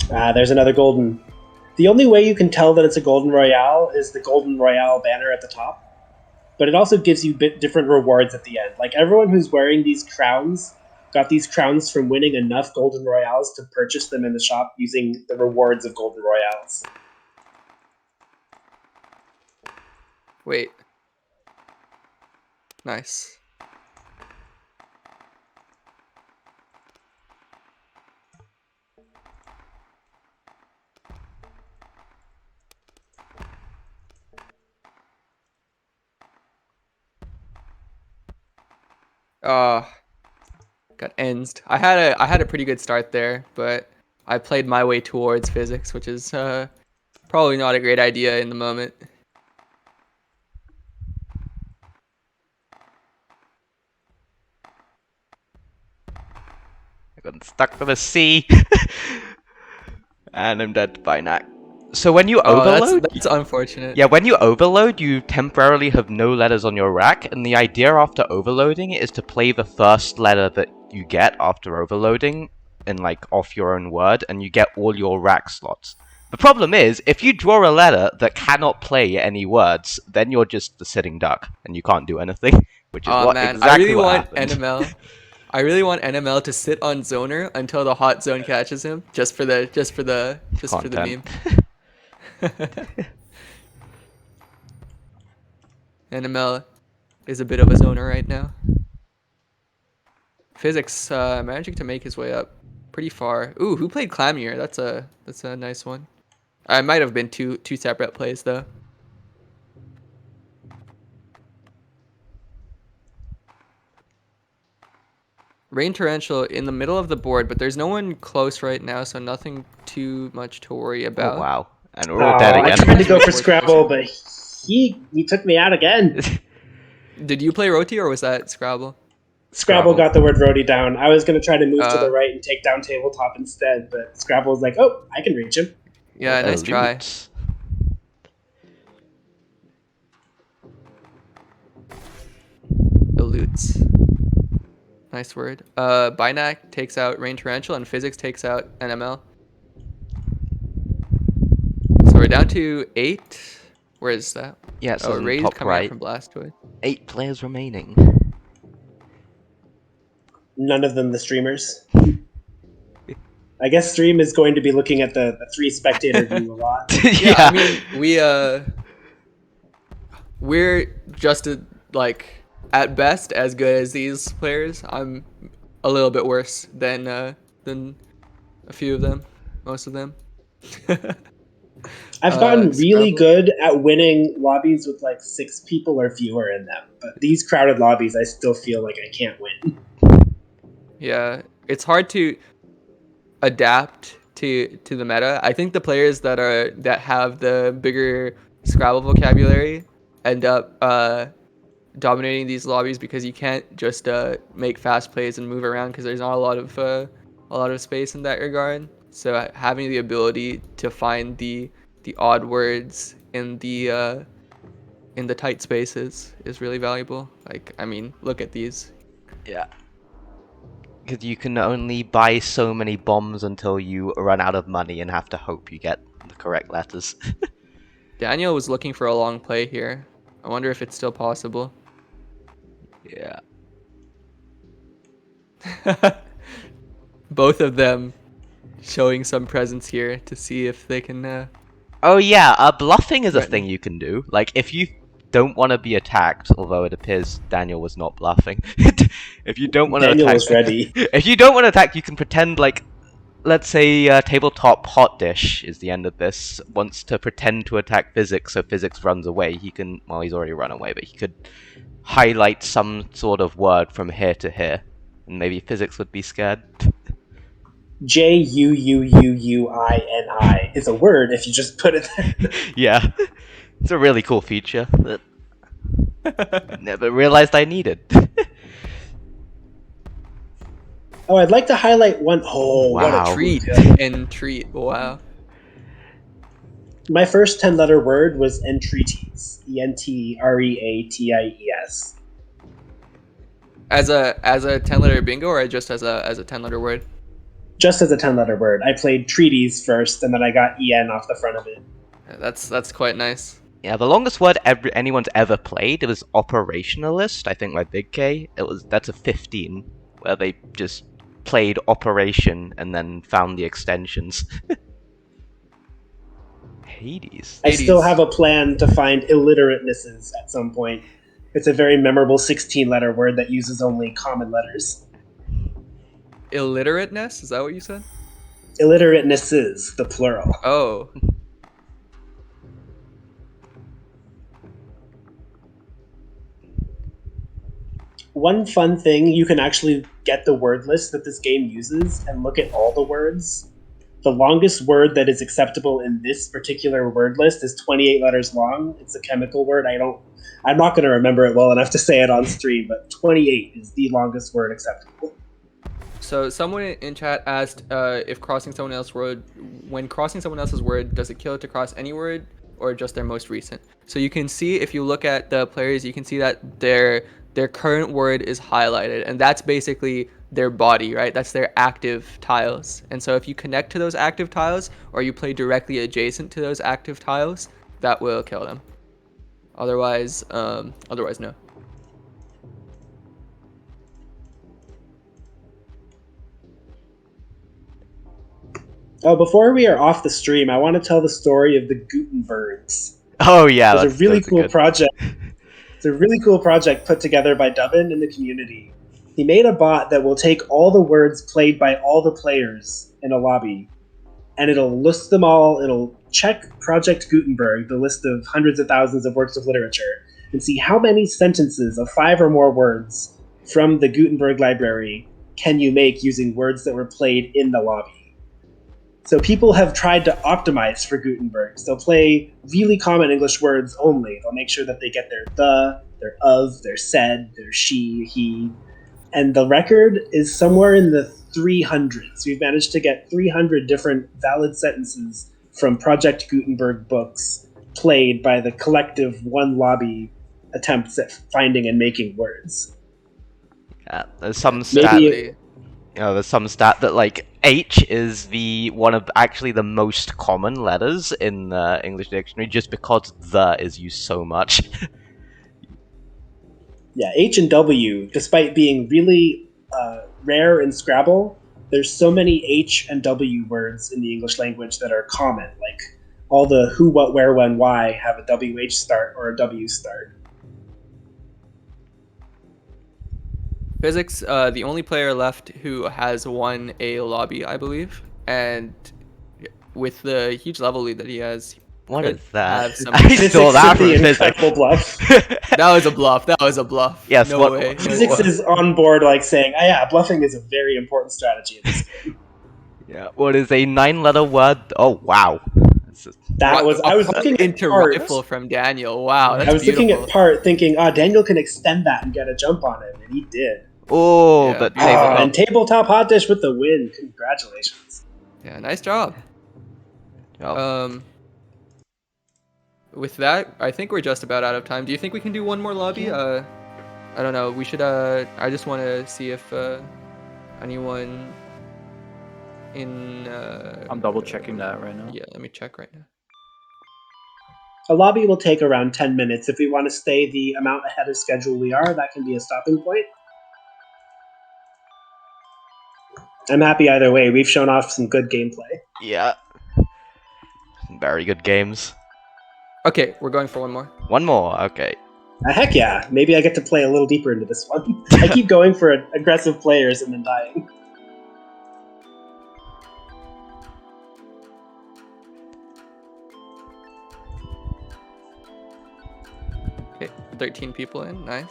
There's another golden. The only way you can tell that it's a golden Royale is the golden Royale banner at the top. But it also gives you different rewards at the end. Like, everyone who's wearing these crowns got these crowns from winning enough golden Royales to purchase them in the shop using the rewards of golden Royales. Wait. Nice. Got ensed. I had a pretty good start there, but I played my way towards physics, which is probably not a great idea in the moment. I got stuck to the C. And I'm dead by now. So when you overload... That's unfortunate. Yeah, when you overload, you temporarily have no letters on your rack, and the idea after overloading is to play the first letter that you get after overloading in, like, off your own word, and you get all your rack slots. The problem is, if you draw a letter that cannot play any words, then you're just the sitting duck, and you can't do anything, which is exactly what happened. NML. I really want NML to sit on Zoner until the hot zone catches him, just for the meme. NML is a bit of a zoner right now. Physics managing to make his way up pretty far. Ooh, who played Clamier? That's a nice one. I might have been two separate plays though. Rain Torrential in the middle of the board, but there's no one close right now, so nothing too much to worry about. Oh, wow. And we're all dead again. I tried to go for Scrabble, but he took me out again. Did you play Roti, or was that Scrabble? Scrabble got the word Roti down. I was going to try to move to the right and take down tabletop instead, but Scrabble was like, oh, I can reach him. Yeah, nice try. Elutes. Nice word. Binac takes out Rain Torrential, and Physics takes out NML. So we're down to 8. Where is that? Yeah, so Ray's top coming right. out from Blastoid. 8 players remaining. None of them the streamers. I guess Stream is going to be looking at the 3 spectator view a lot. Yeah, I mean, we're just at best as good as these players. I'm a little bit worse than a few of them, most of them. I've gotten really good at winning lobbies with like 6 people or fewer in them, but these crowded lobbies, I still feel like I can't win. Yeah, it's hard to adapt to the meta. I think the players that have the bigger Scrabble vocabulary end up dominating these lobbies, because you can't just make fast plays and move around, because there's not a lot of space in that regard. So having the ability to find the odd words in the tight spaces is really valuable. Like, I mean, look at these. Yeah. Because you can only buy so many bombs until you run out of money and have to hope you get the correct letters. Daniel was looking for a long play here. I wonder if it's still possible. Yeah. Both of them showing some presence here to see if they can... Oh yeah, bluffing is a thing you can do. Like, if you don't want to be attacked, although it appears Daniel was not bluffing. If you don't want to attack... Daniel was ready. If you don't want to attack, you can pretend like... Let's say Tabletop Hot Dish is the end of this, wants to pretend to attack Physics, so Physics runs away. He can... Well, he's already run away, but he could highlight some sort of word from here to here. And maybe Physics would be scared. Juuuuini is a word if you just put it there. Yeah. It's a really cool feature that never realized I needed. Oh, I'd like to highlight one. Oh, wow. what a Treat treat. entreat. Wow. My first 10-letter word was entreaties. ENTREATIES. As a 10-letter bingo, or just as a 10-letter word? Just as a 10-letter word. I played treaties first, and then I got EN off the front of it. Yeah, that's quite nice. Yeah, the longest word anyone's ever played, it was operationalist, I think by Big K. That's a 15, where they just played operation and then found the extensions. Hades. I still have a plan to find illiteratenesses at some point. It's a very memorable 16-letter word that uses only common letters. Illiterateness? Is that what you said? Illiteratenesses, the plural. Oh. One fun thing, you can actually get the word list that this game uses and look at all the words. The longest word that is acceptable in this particular word list is 28 letters long. It's a chemical word. I'm not going to remember it well enough to say it on stream, but 28 is the longest word acceptable. So someone in chat asked if crossing someone else's word, when crossing someone else's word, does it kill it to cross any word or just their most recent? So you can see, if you look at the players, you can see that their current word is highlighted, and that's basically their body, right? That's their active tiles. And so if you connect to those active tiles, or you play directly adjacent to those active tiles, that will kill them. Otherwise no. Oh, before we are off the stream, I want to tell the story of the Gutenbergs. Oh yeah, It's a really cool good project. It's a really cool project put together by Dubbin in the community. He made a bot that will take all the words played by all the players in a lobby, and it'll list them all. It'll check Project Gutenberg, the list of hundreds of thousands of works of literature, and see how many sentences of 5 or more words from the Gutenberg library can you make using words that were played in the lobby. So people have tried to optimize for Gutenbergs. They'll play really common English words only. They'll make sure that they get their the, their of, their said, their she, he. And the record is somewhere in the 300s. We've managed to get 300 different valid sentences from Project Gutenberg books played by the collective one lobby attempts at finding and making words. Yeah, there's some stat. Maybe there's some stat that like H is one of actually the most common letters in the English dictionary, just because the is used so much. Yeah, H and W, despite being really rare in Scrabble, there's so many H and W words in the English language that are common. Like all the who, what, where, when, why have a WH start or a W start. Physics, the only player left who has won a lobby, I believe, and with the huge level lead that he has, what is that? I saw that from Physics. Bluff. That was a bluff. That was a bluff. Yes, no way. Physics is on board, like saying, "Oh yeah, bluffing is a very important strategy in this game." Yeah. What is a 9-letter word? Oh wow. I was looking into rifle from Daniel. Wow, that's beautiful. Looking at part, thinking, Daniel can extend that and get a jump on it, and he did. Oh, yeah, but and tabletop hot dish with the win. Congratulations. Yeah, nice job. Oh. With that, I think we're just about out of time. Do you think we can do one more lobby? I don't know. We should. I just want to see if anyone in. I'm double checking that right now. Yeah, let me check right now. A lobby will take around 10 minutes. If we want to stay the amount ahead of schedule we are, that can be a stopping point. I'm happy either way. We've shown off some good gameplay. Yeah. Very good games. Okay, we're going for one more. One more, okay. Heck yeah. Maybe I get to play a little deeper into this one. I keep going for aggressive players and then dying. Okay, 13 people in. Nice.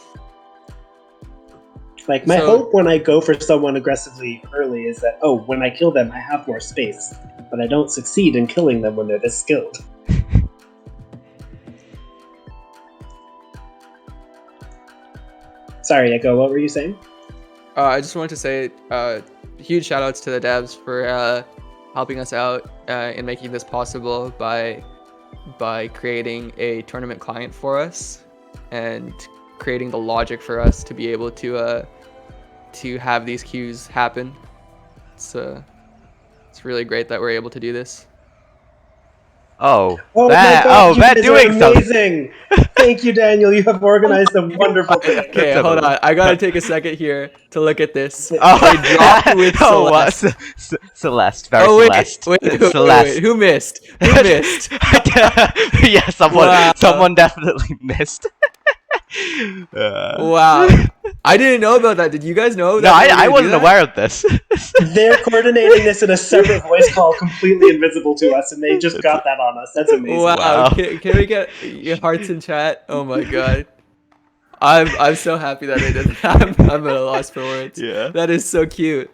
Like, my hope when I go for someone aggressively early is that, when I kill them, I have more space. But I don't succeed in killing them when they're this skilled. Sorry, Echo, what were you saying? I just wanted to say, huge shout outs to the devs for helping us out in making this possible by creating a tournament client for us and creating the logic for us to be able to have these queues happen. It's really great that we're able to do this. Oh my God, you guys are amazing! Thank you, Daniel. You have organized a wonderful thing. Okay, hold on. I gotta take a second here to look at this. Oh, They dropped with Celeste. Celeste, very Celeste. Wait. Who missed? Who missed? Yeah, someone definitely missed. Wow. I didn't know about that. Did you guys know? No, I wasn't aware of this. They're coordinating this in a separate voice call, completely invisible to us, and they just got that on us. That's amazing. Wow. Can we get your hearts in chat? Oh my God. I'm so happy that they did that. I'm at a loss for words. Yeah. That is so cute.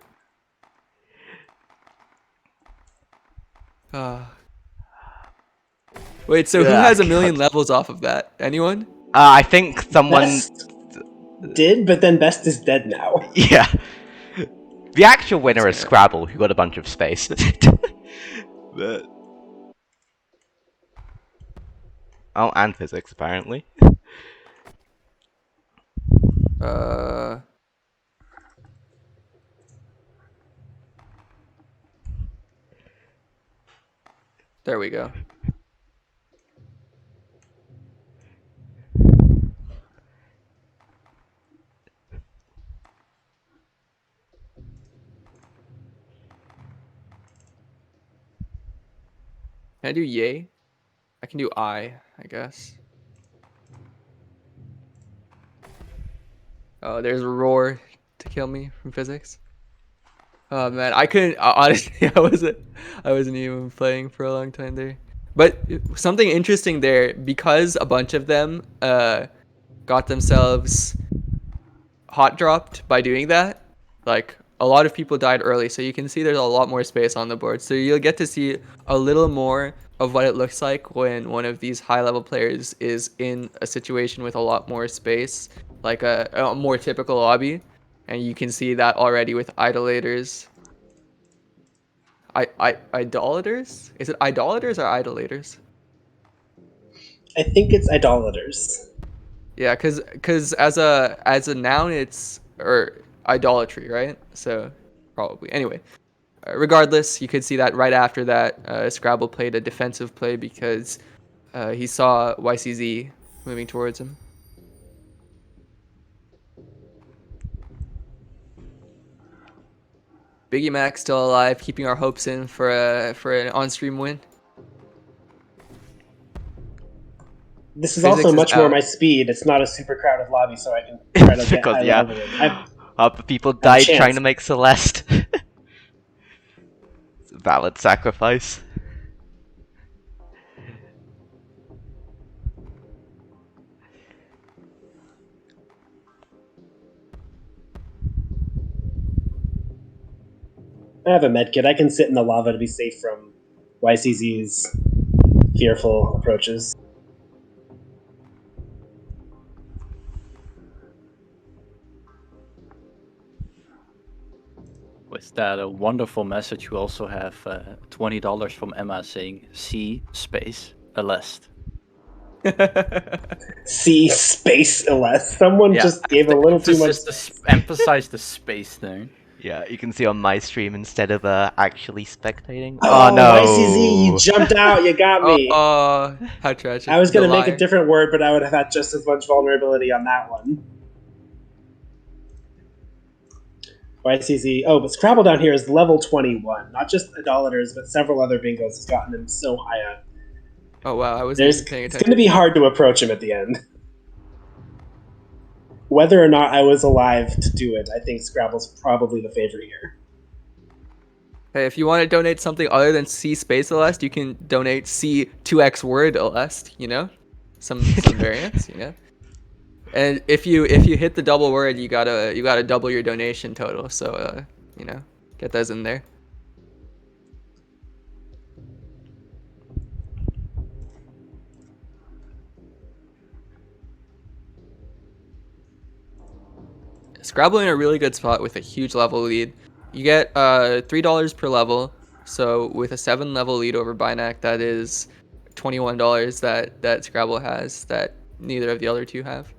Wait, so who has 1,000,000 levels off of that? Anyone? I think someone Best did, but then Best is dead now. Yeah. The actual winner is Scrabble, who got a bunch of space. But... Oh, and physics, apparently. There we go. Can I do yay? I can do I guess. Oh, there's a roar to kill me from physics. Oh man, I couldn't. Honestly, I wasn't even playing for a long time there. But something interesting there, because a bunch of them got themselves hot dropped by doing that. Like a lot of people died early, so you can see there's a lot more space on the board. So you'll get to see a little more of what it looks like when one of these high level players is in a situation with a lot more space, like a more typical lobby. And you can see that already with idolators. Idolaters? Is it idolaters or idolators? I think it's idolaters. Yeah, cause as a noun it's idolatry, right? So probably. Anyway, regardless, you could see that right after that, Scrabble played a defensive play because he saw YCZ moving towards him. Biggie Mac still alive, keeping our hopes in for an on-stream win. This is also much more my speed. It's not a super crowded lobby, so I can try to get high level. Half the people died trying to make Celeste. It's a valid sacrifice. I have a medkit. I can sit in the lava to be safe from YCZ's fearful approaches. With that a wonderful message, we also have $20 from Emma saying C space Celeste. C space Celeste. Someone just gave a little too much. Emphasize the space thing. Yeah, you can see on my stream instead of actually spectating. Oh no! YCZ, you jumped out. You got me. Oh, how tragic. I was gonna make a different word, but I would have had just as much vulnerability on that one. YCZ. Oh, but Scrabble down here is level 21. Not just idolaters, but several other bingos has gotten him so high up. Oh wow, I wasn't even paying attention. It's going to be hard to approach him at the end. Whether or not I was alive to do it, I think Scrabble's probably the favorite here. Hey, if you want to donate something other than C space Celeste, you can donate C 2x word Celeste, you know? Some variants, you know? And if you hit the double word, you gotta double your donation total. So you know, get those in there. Scrabble in a really good spot with a huge level lead. You get $3 per level. So with a 7-level lead over Binac, that is $21 that Scrabble has that neither of the other two have.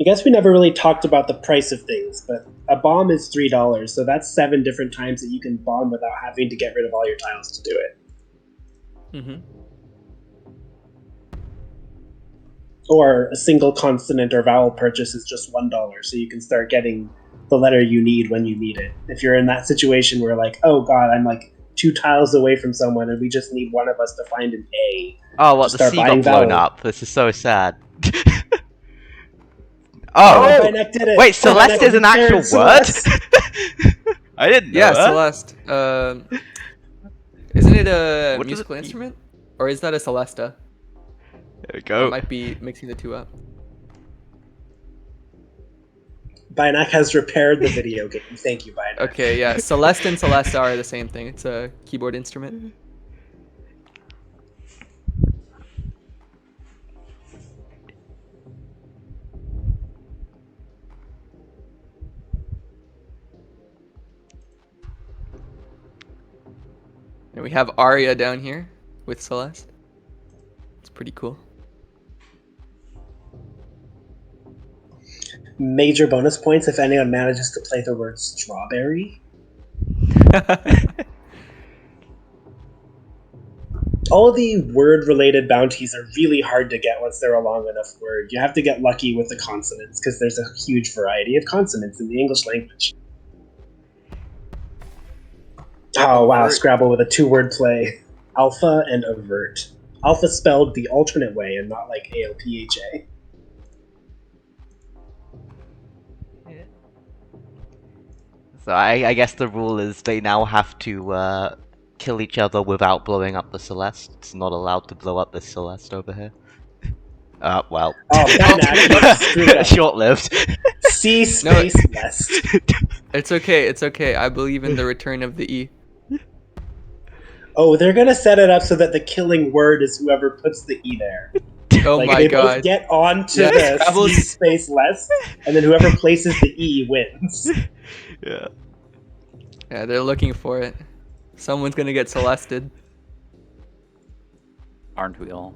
I guess we never really talked about the price of things, but a bomb is $3, so that's 7 different times that you can bomb without having to get rid of all your tiles to do it. Mm-hmm. Or a single consonant or vowel purchase is just $1, so you can start getting the letter you need when you need it. If you're in that situation where like, oh god, I'm like 2 tiles away from someone and we just need one of us to find an A. Oh, what, the sea got blown up? This is so sad. Oh! Did it. Wait, Celeste is an actual word? I didn't know that. Celeste. Isn't it a musical instrument? Or is that a Celesta? There we go. I might be mixing the two up. Binac has repaired the video game. Thank you, Binac. Okay, yeah. Celeste and Celesta are the same thing. It's a keyboard instrument. And we have Aria down here with Celeste. It's pretty cool. Major bonus points if anyone manages to play the word strawberry. All the word-related bounties are really hard to get once they're a long enough word. You have to get lucky with the consonants because there's a huge variety of consonants in the English language. Oh wow, Scrabble with a 2-word play. Alpha and avert. Alpha spelled the alternate way and not like ALPHA. So I guess the rule is they now have to kill each other without blowing up the Celeste. It's not allowed to blow up this Celeste over here. Well. Oh, short-lived. C space West. It's okay, it's okay. I believe in the return of the E. Oh, they're gonna set it up so that the killing word is whoever puts the E there. Oh like, my they god. both get onto the C space less, and then whoever places the E wins. Yeah. Yeah, they're looking for it. Someone's gonna get Celested. Aren't we all?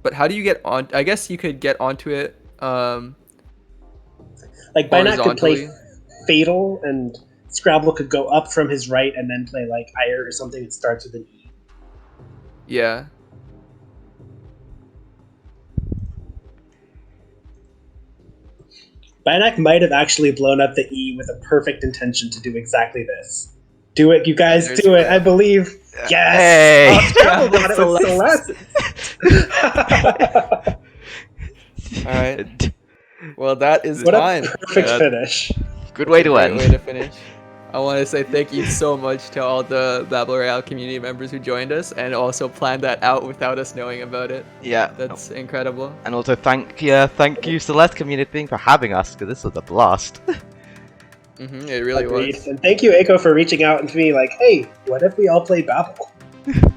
But how do you get on? I guess you could get onto it. Like Binac could play Fatal, and Scrabble could go up from his right and then play like Ire or something that starts with an E. Yeah. Binac might have actually blown up the E with a perfect intention to do exactly this. Do it, you guys, do it, I believe. Yes! Hey! Oh, Scrabble got it with Celeste. Alright. Well, that is what time. A perfect finish. Good way to end. Great way to finish. I want to say thank you so much to all the Babble Royale community members who joined us and also planned that out without us knowing about it. Yeah. That's incredible. And also thank you CelesteCommunity for having us, because this was a blast. It really was. And thank you, Aiko, for reaching out to me like, hey, what if we all play Babble?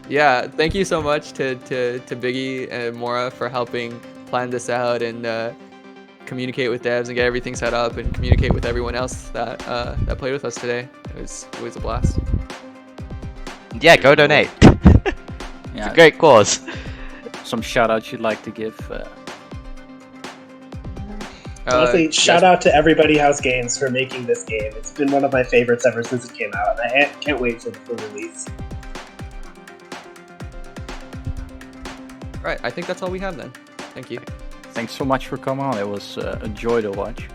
Yeah, thank you so much to Biggie and Mora for helping plan this out and communicate with devs and get everything set up and communicate with everyone else that that played with us today. It was a blast. Yeah, go donate. It's a great cause. Some shout outs you'd like to give? Honestly, shout out to Everybody House Games for making this game. It's been one of my favorites ever since it came out, and I can't wait for the full release. Right, I think that's all we have then. Thank you. Thanks so much for coming on. It was a joy to watch.